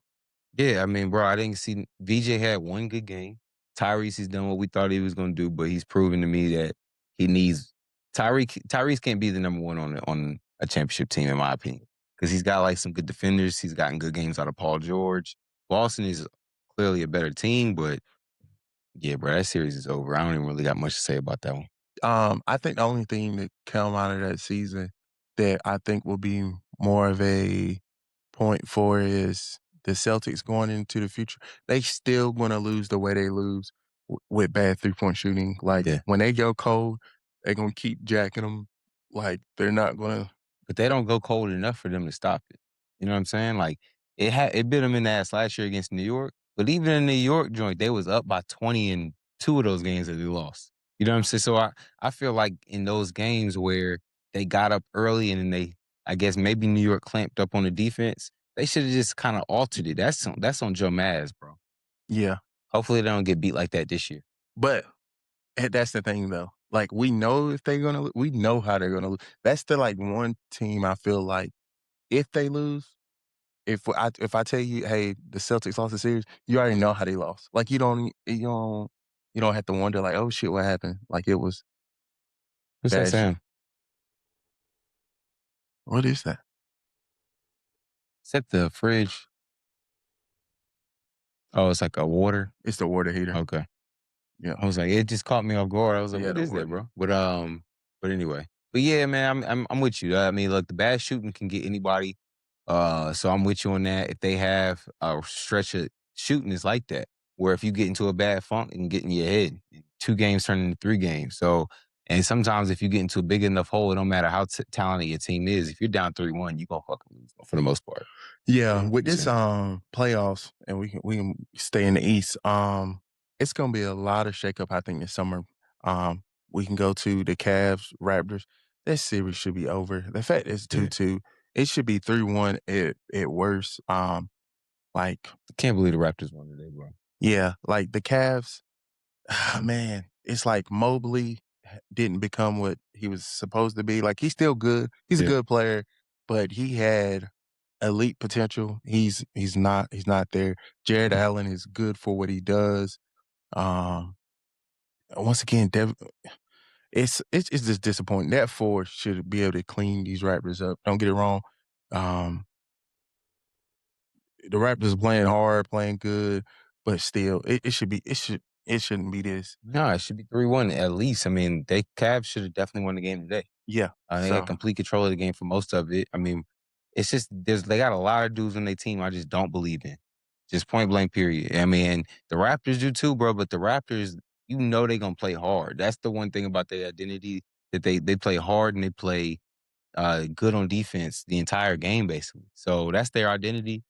Yeah, I mean, bro, I didn't see VJ had one good game. Tyrese has done what we thought he was going to do, but he's proven to me that he needs Tyrese can't be the number one on a championship team, in my opinion, because he's got like some good defenders. He's gotten good games out of Paul George. Boston is clearly a better team, but yeah, bro, that series is over. I don't even really got much to say about that one. I think the only thing that come out of that season that I think will be more of a point for is the Celtics going into the future. They still going to lose the way they lose with bad 3-point shooting. Like when they go cold, they're going to keep jacking them. Like they're not going to. But they don't go cold enough for them to stop it. You know what I'm saying? Like it bit them in the ass last year against New York. But even in the New York joint, they was up by 20 in 2 of those games that they lost. You know what I'm saying? So I feel like in those games where they got up early and then I guess maybe New York clamped up on the defense, They should have just kind of altered it. That's on Joe Maz, bro. Yeah. Hopefully they don't get beat like that this year. But that's the thing though. Like we know if they're gonna we know how they're gonna lose. That's the like one team I feel like if they lose, if I tell you, hey, the Celtics lost the series, you already know how they lost. Like you don't have to wonder like, oh shit, what happened? Like it was What's that bad shit. saying? What is that? Set the fridge. Oh, it's like a water. It's the water heater. Okay. Yeah. I was like, it just caught me off guard. I was like, Yeah, what the is that, water bro? heater. But anyway. But yeah, man, I'm with you. I mean, look, the bad shooting can get anybody. So I'm with you on that. If they have a stretch of shooting is like that, where if you get into a bad funk, it can get in your head. 2 games turn into 3 games. So, and sometimes if you get into a big enough hole, it don't matter how talented your team is. If you're down 3-1, you gonna fucking lose for the most part. Yeah, with this 100%. playoffs, and we can stay in the East. It's gonna be a lot of shakeup. I think this summer. We can go to the Cavs, Raptors. That series should be over. The fact it's Yeah. 2-2, it should be 3-1 at worst. Like I can't believe the Raptors won today, bro. yeah, like the Cavs. Man, it's like Mobley didn't become what he was supposed to be. Like he's still good. He's a Yeah. good player, but he had elite potential. He's not there. Jared Allen is good for what he does. Um, once again, it's just disappointing. That four should be able to clean these Raptors up. Don't get it wrong. Um, the Raptors playing hard, playing good, but still, it shouldn't be this. No, it should be 3-1 at least. I mean, Cavs should have definitely won the game today. Yeah. They had So complete control of the game for most of it. I mean, it's just they got a lot of dudes on their team I just don't believe in. Just point blank, period. I mean, the Raptors do too, bro. But the Raptors, they gonna play hard. That's the one thing about their identity that they play hard and they play good on defense the entire game, basically. So that's their identity.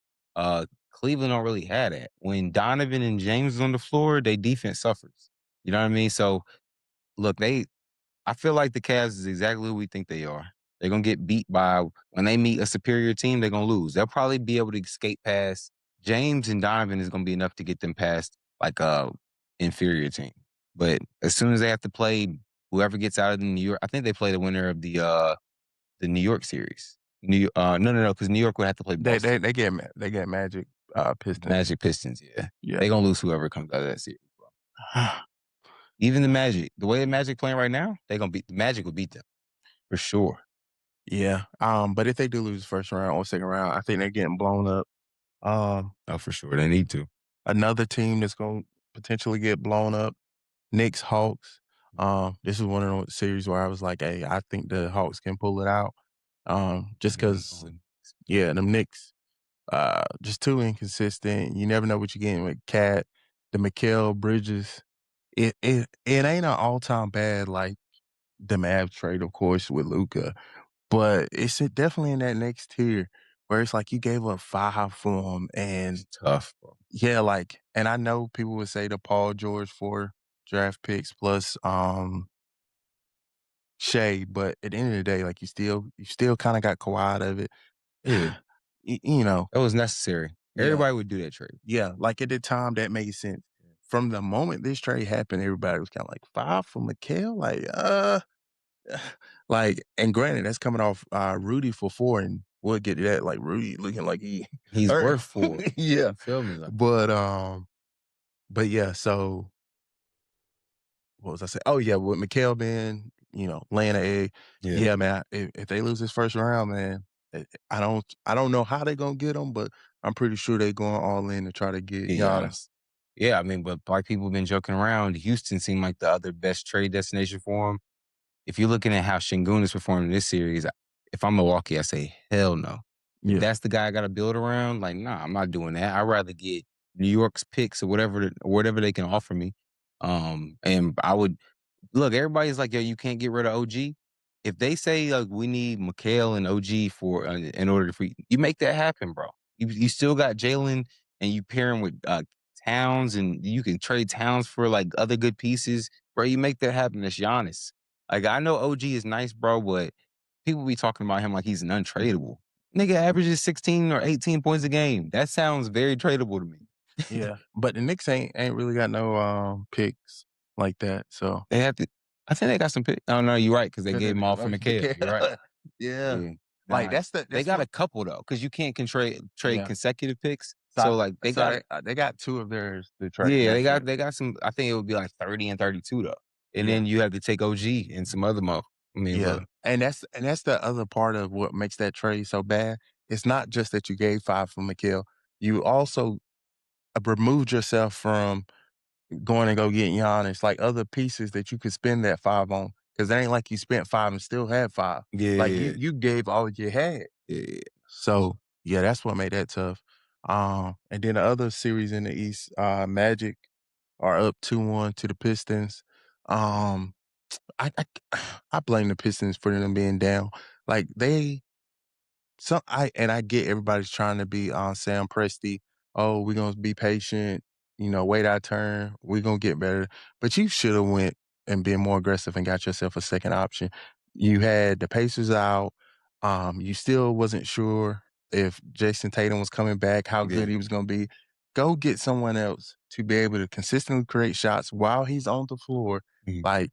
Cleveland don't really have that. When Donovan and James is on the floor, their defense suffers. You know what I mean? So look, I feel like the Cavs is exactly who we think they are. They're gonna get beat by when they meet a superior team, they're gonna lose. They'll probably be able to escape past James and Donovan is gonna be enough to get them past like a inferior team. But as soon as they have to play whoever gets out of the New York, I think they play the winner of the New York series. No, because New York would have to play they Boston. they get Magic Pistons. Magic Pistons, yeah. Yeah. They gonna lose whoever comes out of that series, bro. Even the Magic, the way the Magic playing right now, they gonna beat the Magic will beat them for sure. Yeah. But if they do lose first round or second round, I think they're getting blown up. Oh, for sure, they need to. Another team that's gonna potentially get blown up, Knicks, Hawks. This is one of the series where I was like, hey, I think the Hawks can pull it out. Just because, yeah, them Knicks, just too inconsistent. You never know what you're getting with Cat, the Mikal Bridges. It ain't an all time bad like the Mavs trade, of course, with Luca. But it's definitely in that next tier where it's like you gave up 5 for him and It's tough, bro. yeah, like and I know people would say the Paul George 4 draft picks plus, Shea, but at the end of the day, like, you still kinda got Kawhi out of it. Yeah, You know that was necessary. yeah, Everybody would do that trade. yeah, like, at the time, that made sense. From the moment this trade happened, everybody was kinda like, "5 for Mikal?" Like, like and granted, that's coming off, Rudy for 4, and we'll get to that, like, Rudy looking like he He's hurt. worth 4. Yeah. You feel me? Like, But yeah, so what was I saying? Oh, yeah, with Mikal being, laying an egg, yeah, yeah, man, if they lose this first round, man, I don't know how they gonna get them, but I'm pretty sure they going all in to try to get Giannis. Giannis. Yeah, I mean, but like people have been joking around. Houston seemed like the other best trade destination for him. If you're looking at how Şengün is performing in this series, if I'm Milwaukee, I say hell no. If Yeah. that's the guy I got to build around, like, nah, I'm not doing that. I'd rather get New York's picks or whatever they can offer me. And I would look. Everybody's like, yo, you can't get rid of OG. If they say like we need Mikal and OG for in order to you make that happen, bro. You still got Jalen and you pair him with Towns and you can trade Towns for like other good pieces, bro. You make that happen. It's Giannis. Like I know OG is nice, bro, but people be talking about him like he's an untradeable. Nigga averages 16 or 18 points a game. That sounds very tradable to me. Yeah, but the Knicks ain't really got no picks like that. So They have to. I think they got some picks. Oh no, you're right because they gave them all for Mikhail. You're right. Yeah, Yeah. like Nah, they got what. a couple though because you can't trade Yeah, consecutive picks. so So like they so got they got two of theirs to trade. yeah That's it. they got some. I think it would be like 30 and 32 though, and Yeah, then you have to take OG and some other mo. I mean, yeah, but and that's the other part of what makes that trade so bad. It's not just that you gave 5 for Mikhail. You also removed yourself from going and go get Giannis, like other pieces that you could spend that 5 on. Because it ain't like you spent 5 and still had 5. Like yeah, you gave all you had. yeah, So yeah, that's what made that tough. And then the other series in the East, Magic are up 2-1 to the Pistons. Um, I I blame the Pistons for them being down. Like I get everybody's trying to be on Sam Presti. Oh, we're gonna be patient, wait our turn. We're gonna get better. But you should have went and been more aggressive and got yourself a second option. You had the Pacers out. You still wasn't sure if Jason Tatum was coming back, how good yeah. he was gonna be. Go get someone else to be able to consistently create shots while he's on the floor. Mhm. Like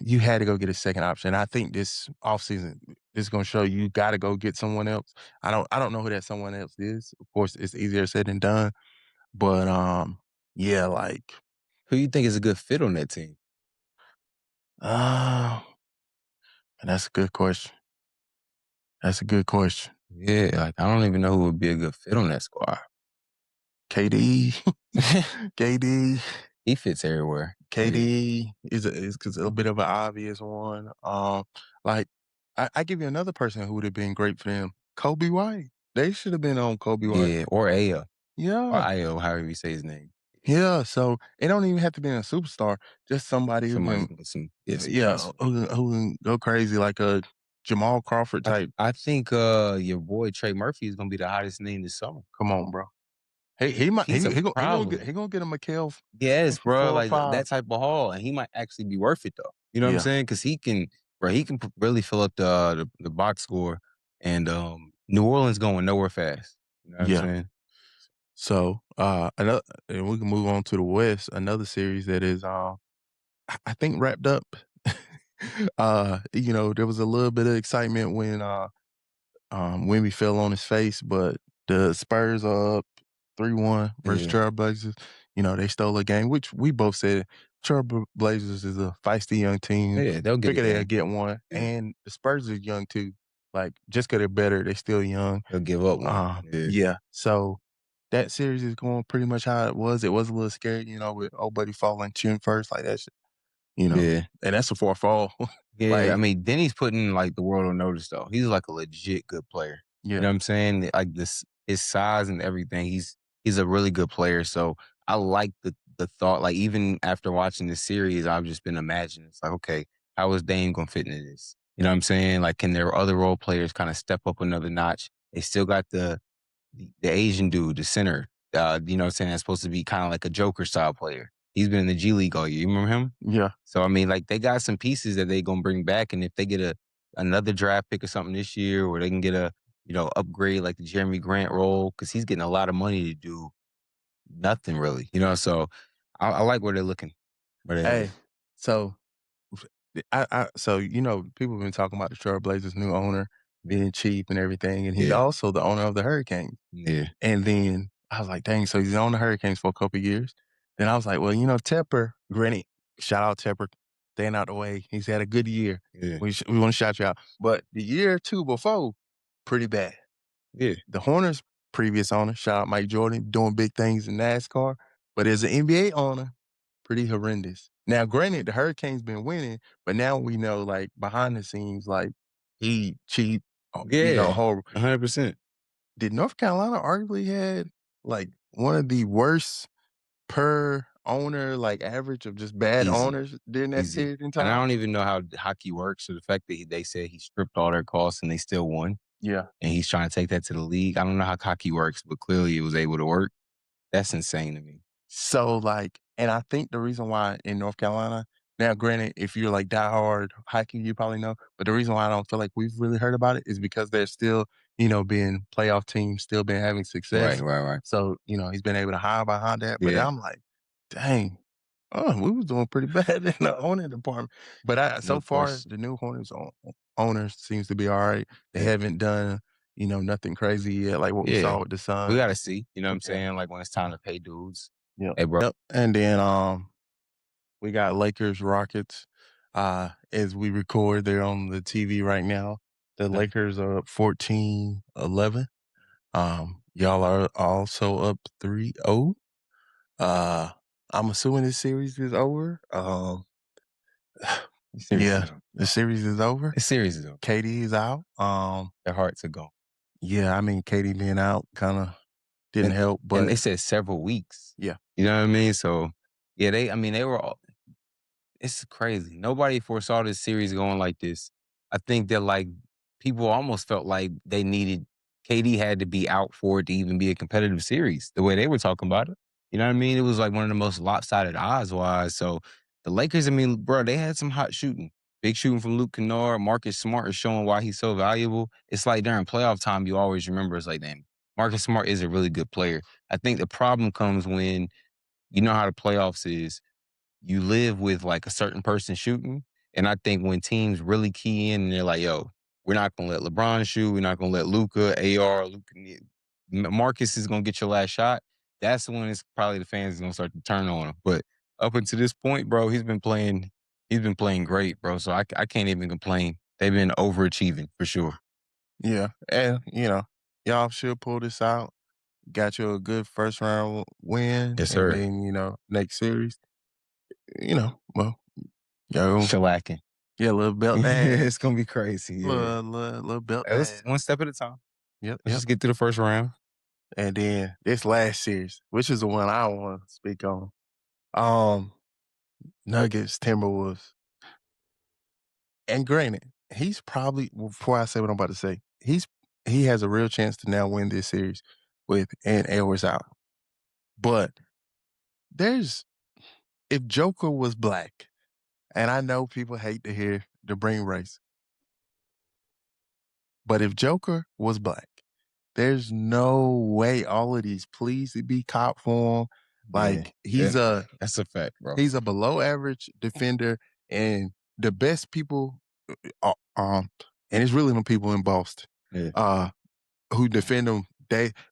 you had to go get a second option. I think this offseason is going to show you got to go get someone else. I don't know who that someone else is. Of course, it's easier said than done, but yeah, like Who you think is a good fit on that team? uh that's a good question. That's a good question. Yeah, like I don't even know who would be a good fit on that squad. KD, KD, He fits everywhere. Yeah, KD is cause a bit of an obvious one. Like I give you another person who would have been great for them. Kobe White. They should have been on Kobe White. yeah, or Aya or Yeah. Io, however you say his name. Yeah, so it don't even have to be a superstar, just somebody who Somebody can, with some yeah, juice. who can go crazy like a Jamal Crawford type. I think your boy Trey Murphy is gonna be the hottest name this summer. Come on, bro. He might He's a he problem. gonna get a McHale Yes, bro. 4 or Like 5. that type of haul, and he might actually be worth it though. You know what I'm Yeah, saying? Because he can, bro. He can really fill up the box score, and New Orleans going nowhere fast. You know what I'm yeah. saying? So, another and we can move on to the West, another series that is, I think wrapped up. There was a little bit of excitement when we fell on his face, but the Spurs are up 3-1 versus Yeah, Trailblazers. They stole a game, which we both said Trailblazers is a feisty young team. yeah. They'll get a Figure they'll game. get one. Yeah, And the Spurs are young too. Like, just 'cause they're better, they still young. they'll give up one. Yeah, Yeah. So that series is going pretty much how it was. It was a little scary, with old buddy falling chin first, like that shit, yeah. and that's a far fall. Yeah, I Like, mean, Denny's putting like the world on notice though. He's like a legit good player. You yeah, know what I'm saying? Like this, his size and everything. He's a really good player. So I like the thought. Like even after watching this series, I've just been imagining. It's like, okay, how is Dame gonna fit into this? You know what I'm saying? Like, can their other role players kind of step up another notch? They still got the Asian dude, the center. You know what I'm saying? That's supposed to be kind of like a Joker style player. He's been in the G League all year. You remember him? yeah, So I mean, like they got some pieces that they gonna bring back, and if they get another draft pick or something this year, or they can get a upgrade like the Jeremy Grant role because he's getting a lot of money to do nothing really, So I like where they're looking, where they're headed. Hey, so people have been talking about the Trailblazers' new owner being cheap and everything, and he's Yeah, also the owner of the Hurricanes. yeah, And then I was like, dang, so he's on the Hurricanes for a couple of years. Then I was like, well, Tepper, granted, shout out Tepper, staying out the way. He's had a good year. yeah, We want to shout you out. But the year or two before, pretty bad. yeah, The Hornets' previous owner, shout out Mike Jordan, doing big things in NASCAR. But as an NBA owner, pretty horrendous. Now, granted, the Hurricanes been winning, but now we know, like, behind the scenes, like, he cheat, yeah, horrible. 100%. Did North Carolina arguably had, like, one of the worst per owner, like, average of just bad Easy, owners during that easy. period in And I time? don't even know how hockey works. So the fact that they said he stripped all their costs and they still won, Yeah. and he's trying to take that to the league. I don't know how hockey works, but clearly it was able to work. That's insane to me. So, like, and I think the reason why in North Carolina, now granted, if you're like diehard hiking, you probably know, but the reason why I don't feel like we've really heard about it is because they're still, being playoff teams, still been having success. Right. So, he's been able to hide behind that. But Yeah. I'm like, dang, we was doing pretty bad in the owning department. But so No far, question. the new Hornets owners seems to be all right. They haven't done, nothing crazy yet, like what we saw with the Suns. We got to see, you know what I'm Yeah. saying? Like when it's time to pay dudes. Yep. Hey, bro. Yep. And then we got Lakers Rockets. As we record, they're on the TV right now. The Lakers are up 14-11. Y'all are also up 3-0. I'm assuming this series is over. The series is over. The series is over. KD is out. Their hearts are gone. Yeah, I mean, KD being out kind of didn't help, but And they said several weeks. yeah. You know what I mean? So, yeah, they were all, it's crazy. Nobody foresaw this series going like this. I think that like people almost felt like they needed KD had to be out for it to even be a competitive series. The way they were talking about it, you know what I mean? It was like one of the most lopsided odds wise. So the Lakers, I mean, bro, they had some hot shooting, big shooting from Luke Kennard. Marcus Smart is showing why he's so valuable. It's like during playoff time, you always remember it's like, damn, Marcus Smart is a really good player. I think the problem comes when you know how the playoffs is you live with like a certain person shooting. And I think when teams really key in and they're like, yo, we're not going to let LeBron shoot. We're not going to let Luka, Marcus is going to get your last shot. That's when it's probably the fans going to start to turn on him. But up until this point, bro, he's been playing great, bro. So I can't even complain. They've been overachieving for sure. Yeah. And, y'all should pull this out. Got you a good first round win. Yes, sir. And then, next series, well, Shellacking. Yeah, a little belt ass. It's going to be crazy. Yeah. Little belt Let's one step at a time. Yep. Let's just get through the first round. And then this last series, which is the one I want to speak on. Nuggets, Timberwolves. And granted, he's probably, before I say what I'm about to say, he has a real chance to now win this series with Ant Edwards out. But if Joker was black, and I know people hate to hear the bring race, but if Joker was black, there's no way all of these pleas to be cop for him. Like that's a fact, bro. He's a below average defender, and the best people, and it's really the people in Boston, who defend him.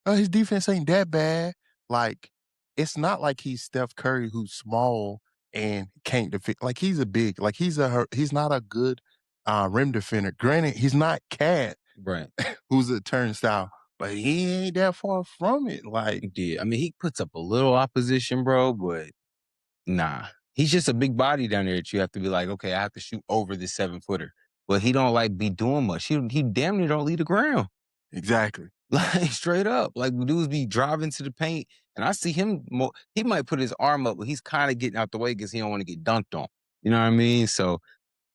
His defense ain't that bad. Like, it's not like he's Steph Curry, who's small and can't defend. Like, he's a big. Like, he's not a good rim defender. Granted, he's not Cat, right? Who's a turnstile, but he ain't that far from it. Like, yeah, I mean, he puts up a little opposition, bro, but nah. He's just a big body down there that you have to be like, okay, I have to shoot over this 7-footer. But he don't like be doing much. He damn near don't leave the ground. Exactly. Like straight up. Like dudes be driving to the paint, and I see him. He might put his arm up, but he's kind of getting out the way because he don't want to get dunked on. You know what I mean? So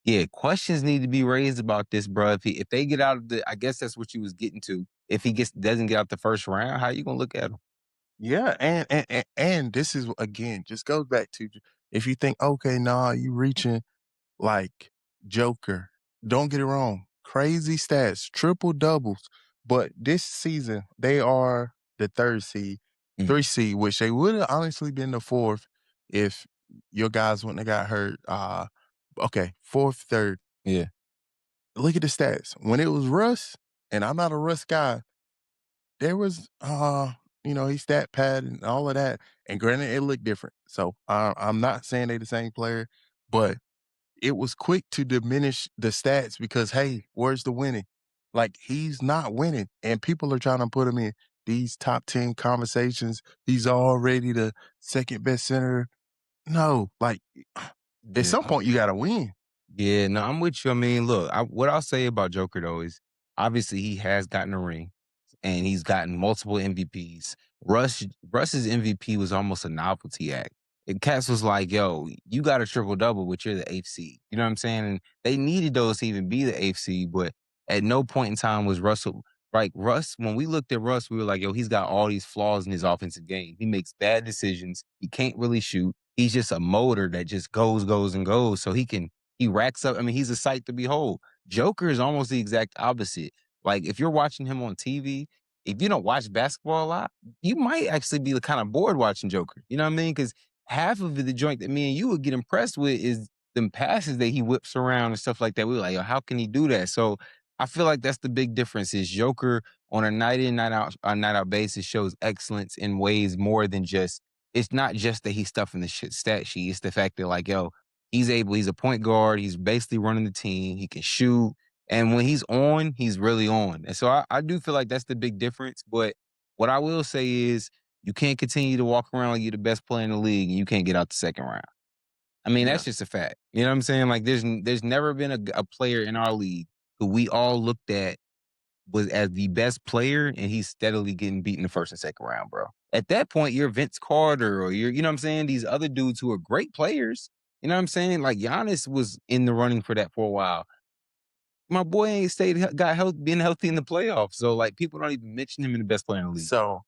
yeah, questions need to be raised about this, bro. If they get out of I guess that's what you was getting to. If he doesn't get out the first round, how you gonna look at him? Yeah, and this is, again, just goes back to, if you think, okay, nah, you reaching like Joker. Don't get it wrong. Crazy stats, triple doubles. But this season, they are the 3 seed, which they would have honestly been the 4th if your guys wouldn't have got hurt. Okay, 4th, 3rd. Yeah. Look at the stats. When it was Russ, and I'm not a Russ guy, there was, he stat pad and all of that. And granted, it looked different. So I'm not saying they're the same player, but it was quick to diminish the stats because, hey, where's the winning? Like, he's not winning. And people are trying to put him in these top 10 conversations. He's already the second best center. No, like, at some point, you got to win. Yeah, no, I'm with you. I mean, look, what I'll say about Joker, though, is obviously he has gotten a ring and he's gotten multiple MVPs. Russ's MVP was almost a novelty act. And Cass was like, yo, you got a triple-double, but you're the 8th seed. You know what I'm saying? And they needed those to even be the 8th seed, but at no point in time was Russell. Like, Russ, when we looked at Russ, we were like, yo, he's got all these flaws in his offensive game. He makes bad decisions. He can't really shoot. He's just a motor that just goes, and goes. So he racks up. I mean, he's a sight to behold. Joker is almost the exact opposite. Like, if you're watching him on TV, if you don't watch basketball a lot, you might actually be kind of bored watching Joker. You know what I mean? Because half of the joint that me and you would get impressed with is them passes that he whips around and stuff like that. We were like, yo, how can he do that? So I feel like that's the big difference is Joker on a night in, night out basis shows excellence in ways more than just, it's not just that he's stuffing the shit stat sheet. It's the fact that like, yo, he's a point guard. He's basically running the team. He can shoot. And when he's on, he's really on. And so I do feel like that's the big difference. But what I will say is you can't continue to walk around like you're the best player in the league and you can't get out the second round. I mean, Yeah. that's just a fact. You know what I'm saying? Like there's never been a player in our league who we all looked at was as the best player and he's steadily getting beaten the first and second round, bro. At that point, you're Vince Carter or you're, you know what I'm saying? These other dudes who are great players. You know what I'm saying? Like Giannis was in the running for that for a while. My boy ain't been healthy in the playoffs. So like people don't even mention him in the best player in the league. So,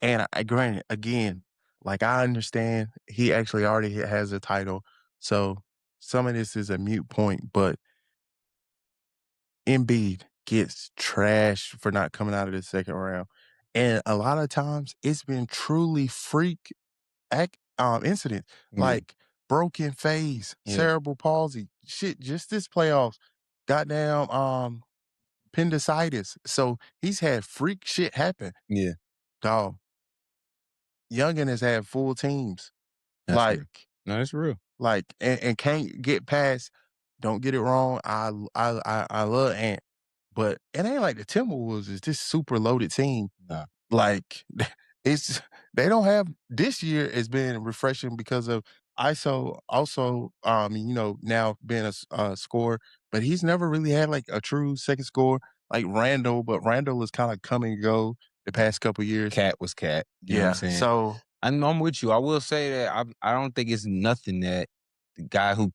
and I granted again, like I understand he actually already has a title, so some of this is a mute point. But Embiid gets trashed for not coming out of the second round, and a lot of times it's been truly freak incidents like broken face, cerebral palsy, shit. Just this playoffs, goddamn appendicitis. So he's had freak shit happen. Yeah. Dog. Youngin has had full teams. That's real. No, that's real. Like and can't get past. Don't get it wrong. I love Ant, but it ain't like the Timberwolves is this super loaded team. Nah. Like it's they don't have this year has been refreshing because of ISO also now being a scorer, but he's never really had like a true second score like Randall, but Randall is kind of come and go the past couple years. Cat was Cat. You know what I'm saying? So I'm with you. I will say that I don't think it's nothing that the guy who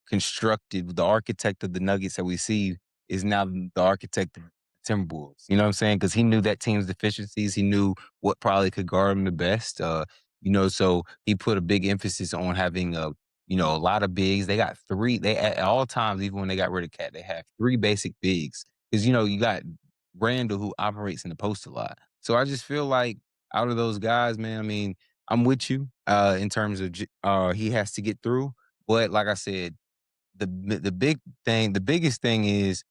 constructed the architect of the Nuggets that we see is now the architect of Timberwolves. You know what I'm saying? Because he knew that team's deficiencies. He knew what probably could guard him the best. So he put a big emphasis on having a lot of bigs. They got three. They at all times, even when they got rid of Cat, they have three basic bigs. Because you got Randall who operates in the post a lot. So I just feel like out of those guys, man, I mean, I'm with you in terms of he has to get through. But like I said, the biggest thing is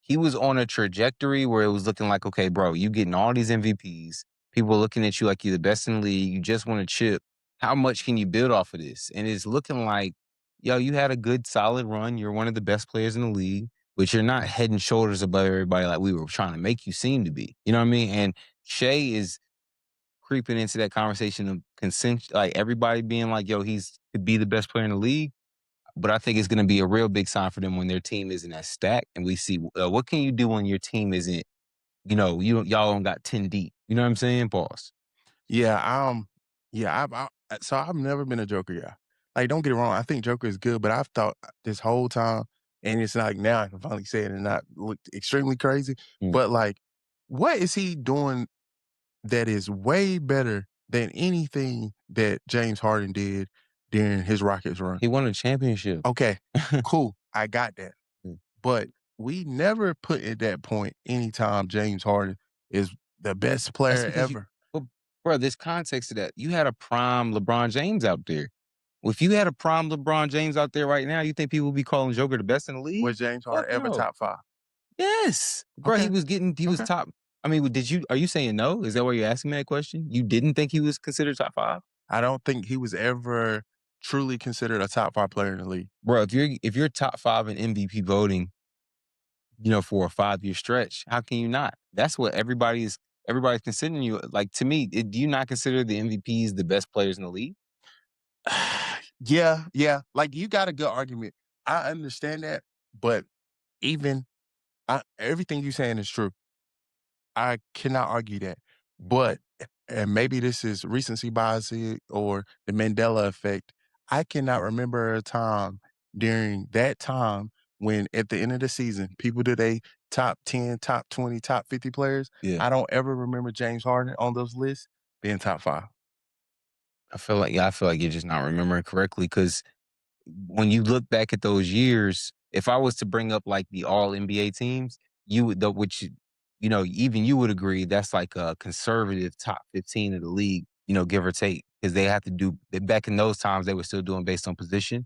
he was on a trajectory where it was looking like, okay, bro, you getting all these MVPs. People are looking at you like you're the best in the league. You just want to chip. How much can you build off of this? And it's looking like, yo, you had a good solid run. You're one of the best players in the league, but you're not head and shoulders above everybody like we were trying to make you seem to be. You know what I mean? And Shea is creeping into that conversation of consent, like everybody being like, yo, he's could be the best player in the league. But I think it's going to be a real big sign for them when their team isn't as stacked. And we see what can you do when your team isn't, y'all don't got 10 deep. You know what I'm saying? Pause. Yeah, so I've never been a Joker guy. Like, don't get it wrong, I think Joker is good, but I've thought this whole time, and it's like now I can finally say it and not look extremely crazy. But like, what is he doing that is way better than anything that James Harden did during his Rockets run? He won a championship. Okay, cool. I got that. But we never put at that point anytime James Harden is the best player ever. Bro, there's context to that. You had a prime LeBron James out there. Well, if you had a prime LeBron James out there right now, you think people would be calling Joker the best in the league? Was James Harden ever top 5? Yes. Bro, Okay. he was top. I mean, are you saying no? Is that why you're asking me that question? You didn't think he was considered top 5? I don't think he was ever truly considered a top 5 player in the league. Bro, if you're top 5 in MVP voting, for a 5-year stretch, how can you not? That's what everybody's considering you. Like, to me, do you not consider the MVPs the best players in the league? Yeah. Like, you got a good argument. I understand that, but even everything you're saying is true. I cannot argue that. But, and maybe this is recency bias or the Mandela effect, I cannot remember a time during that time when at the end of the season, people do they top 10, top 20, top 50 players. Yeah. I don't ever remember James Harden on those lists being top 5. I feel like you're just not remembering correctly because when you look back at those years, if I was to bring up like the all NBA teams, even you would agree that's like a conservative top 15 of the league, give or take, because they have to do back in those times they were still doing based on position.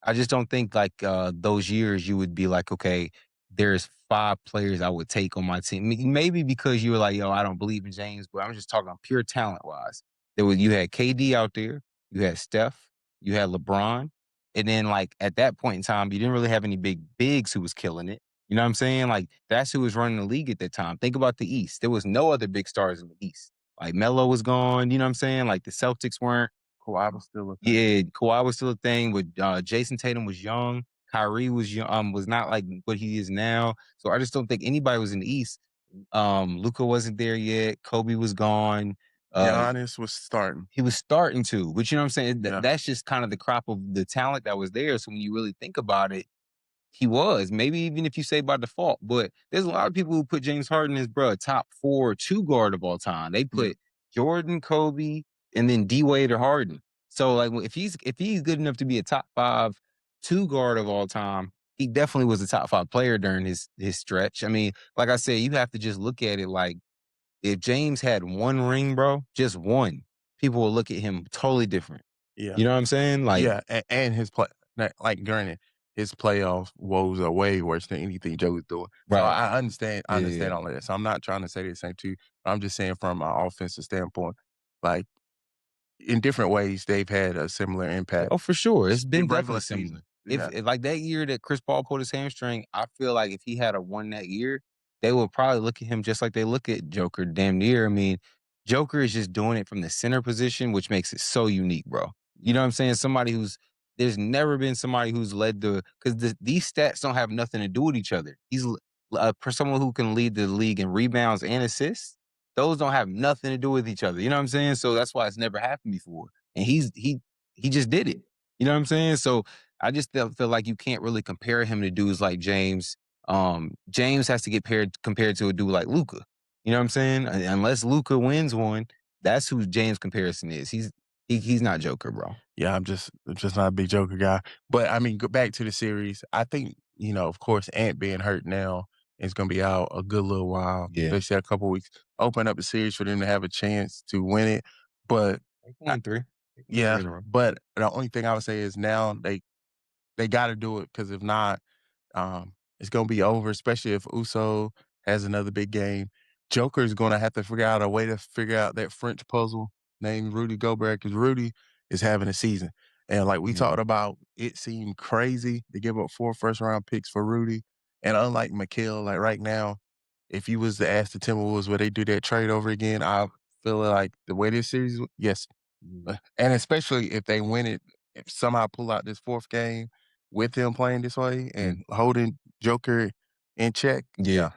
I just don't think like those years you would be like, okay, there's 5 players I would take on my team. Maybe because you were like, yo, I don't believe in James, but I'm just talking on pure talent wise. You had KD out there, you had Steph, you had LeBron, and then like at that point in time, you didn't really have any big bigs who was killing it. You know what I'm saying? Like, that's who was running the league at that time. Think about the East. There was no other big stars in the East. Like, Melo was gone, you know what I'm saying? Like, the Celtics weren't. Kawhi was still a thing. Yeah, Kawhi was still a thing, but Jason Tatum was young. Kyrie was young, was not like what he is now. So I just don't think anybody was in the East. Luka wasn't there yet. Kobe was gone. Giannis was starting. He was starting to, but you know what I'm saying? Yeah. That's just kind of the crop of the talent that was there. So when you really think about it, he was. Maybe even if you say by default, but there's a lot of people who put James Harden as, bro, top 4 2 guard of all time. They put Jordan, Kobe, and then D Wade or Harden. So like if he's good enough to be a top 5 2 guard of all time, he definitely was a top 5 player during his stretch. I mean, like I said, you have to just look at it like if James had 1 ring, bro, just 1, people will look at him totally different. Yeah. You know what I'm saying? Like, yeah, and his play, like granted, his playoff woes are way worse than anything Joe was doing. So right. I understand Yeah. all of that. So I'm not trying to say the same to you. I'm just saying from an offensive standpoint, like in different ways, they've had a similar impact. Oh, for sure. It's been In regular definitely similar. season. If, Yeah. if like that year that Chris Paul pulled his hamstring, I feel like if he had a won that year, they would probably look at him just like they look at Joker damn near. I mean, Joker is just doing it from the center position, which makes it so unique, bro. You know what I'm saying? There's never been somebody who's led because these stats don't have nothing to do with each other. For someone who can lead the league in rebounds and assists. Those don't have nothing to do with each other. You know what I'm saying? So that's why it's never happened before. And he just did it. You know what I'm saying? So I just feel like you can't really compare him to dudes like James. James has to get compared to a dude like Luca. You know what I'm saying? Unless Luca wins one, that's who James comparison is. He's not Joker, bro. Yeah, I'm just not a big Joker guy. But I mean, go back to the series. I think, of course, Ant being hurt now is going to be out a good little while. Yeah. They said a couple weeks. Open up the series for them to have a chance to win it. But They won 3. yeah, but the only thing I would say is now they got to do it because if not, it's gonna be over, especially if Uso has another big game. Joker is gonna have to figure out a way to figure out that French puzzle named Rudy Gobert because Rudy is having a season. And like we talked about, it seemed crazy to give up 4 first-round picks for Rudy. And unlike Mikal, like right now, if you was to ask the Timberwolves would they do that trade over again, I feel like the way this series, yes. And especially if they win it, if somehow pull out this 4th game with him playing this way and holding Joker in check. Yeah.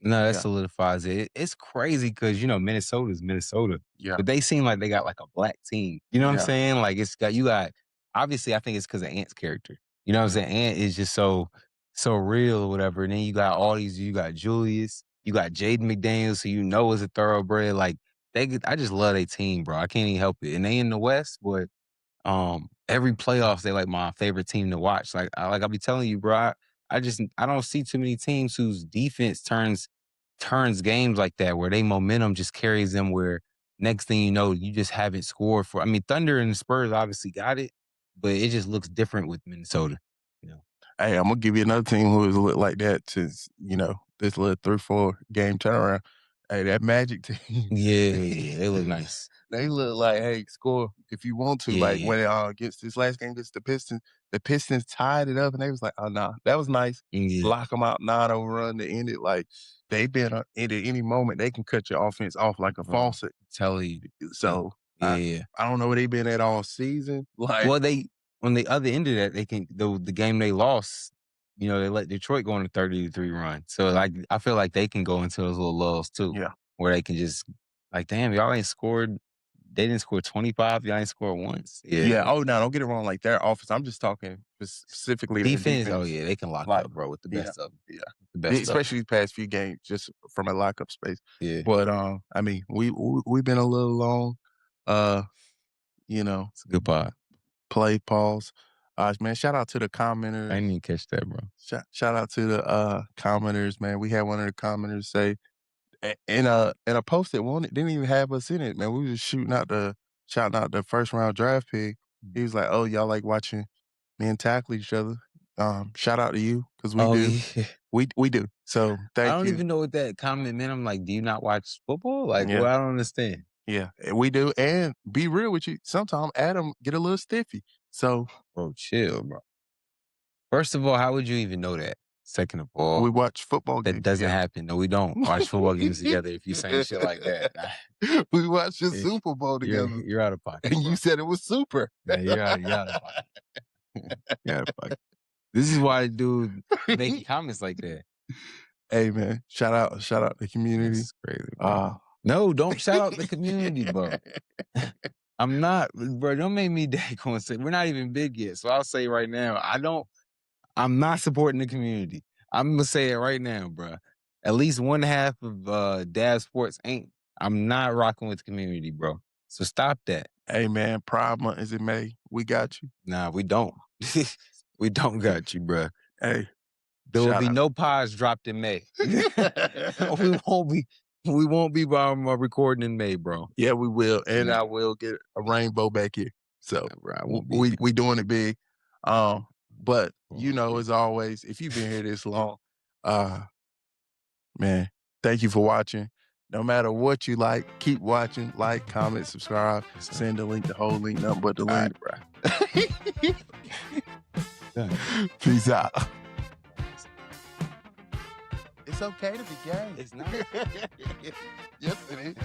No, that Yeah. solidifies it. It's crazy because Minnesota's Minnesota. Yeah. But they seem like they got like a black team. You know what I'm Yeah. saying? Like you got obviously I think it's because of Ant's character. You know what I'm saying? Ant is just so real or whatever. And then you got you got Julius, you got Jaden McDaniels, who is a thoroughbred. Like I just love their team, bro. I can't even help it. And they in the West, but every playoffs they like my favorite team to watch. I'll be telling you, bro. I don't see too many teams whose defense turns games like that, where they momentum just carries them. Where next thing you know, you just haven't scored for. I mean, Thunder and Spurs obviously got it, but it just looks different with Minnesota. You know, Hey, I'm gonna give you another team who is a little like that since, this little 3-4 game turnaround. Hey, that Magic team. yeah, they look nice. They look like, hey, score if you want to. Like Yeah. when against this last game against the Pistons tied it up, and they was like, oh no, that was nice. Yeah. Block them out, 9-0 run to end it. Like they've been at any moment they can cut your offense off like a faucet. Tell you. So Yeah. I don't know where they've been at all season. Like, Well, on the other end of that, they can the game they lost. They let Detroit go on a 30-3 run. So like I feel like they can go into those little lulls too. yeah, Where they can just like, damn, y'all ain't scored. They didn't score 25. Y'all ain't scored once. yeah. Oh no, don't get it wrong. Like their offense, I'm just talking specifically their Defense. Oh defense. yeah, they can lock Like, up, bro, with the yeah, best of them. yeah. The best Especially these past few games, just from a lockup space. Yeah. But I mean, we've been a little long. It's a good pod. Play pause. Man, shout out to the commenters. I didn't even catch that, bro. Shout out to the commenters, man. We had one of the commenters say in a post that didn't even have us in it, man. We was shouting out the first round draft pick. He was like, "Oh, y'all like watching men tackle each other? Shout out to you because we do. Yeah. We do. So I thank don't you. even know what that comment meant. I'm like, do you not watch football? Like, Yeah. well, I don't understand. Yeah, we do. And be real with you, sometimes Adam get a little stiffy. So, bro, chill, bro. First of all, how would you even know that? Second of all, we watch football games. That doesn't happen. No, we don't watch football games together if you saying shit like that. Nah. We watched the Super Bowl together. You're out of pocket. And you said it was super. Yeah, you're out of pocket. You're out of pocket. This is why dude making comments like that. Hey man, shout out the community. That's crazy, bro. No, don't shout out the community, bro. I'm not, bro. Don't make me daggone say we're not even big yet. So I'll say right now, I'm not supporting the community. I'm gonna say it right now, bro. At least one half of Dabsports ain't. I'm not rocking with the community, bro. So stop that. Hey man, Pride Month is in May. We got you. Nah, we don't. We don't got you, bro. Hey, there will be no pods dropped in May. We won't be recording in May, bro. Yeah, we will, and I will get a rainbow back here. So we doing it big. But you know, as always, if you've been here this long, man, thank you for watching. No matter what you like, keep watching, like, comment, subscribe, send the link, the whole link, nothing but the link. Right, Peace out. It's okay to be gay. It's not. Yes, it is.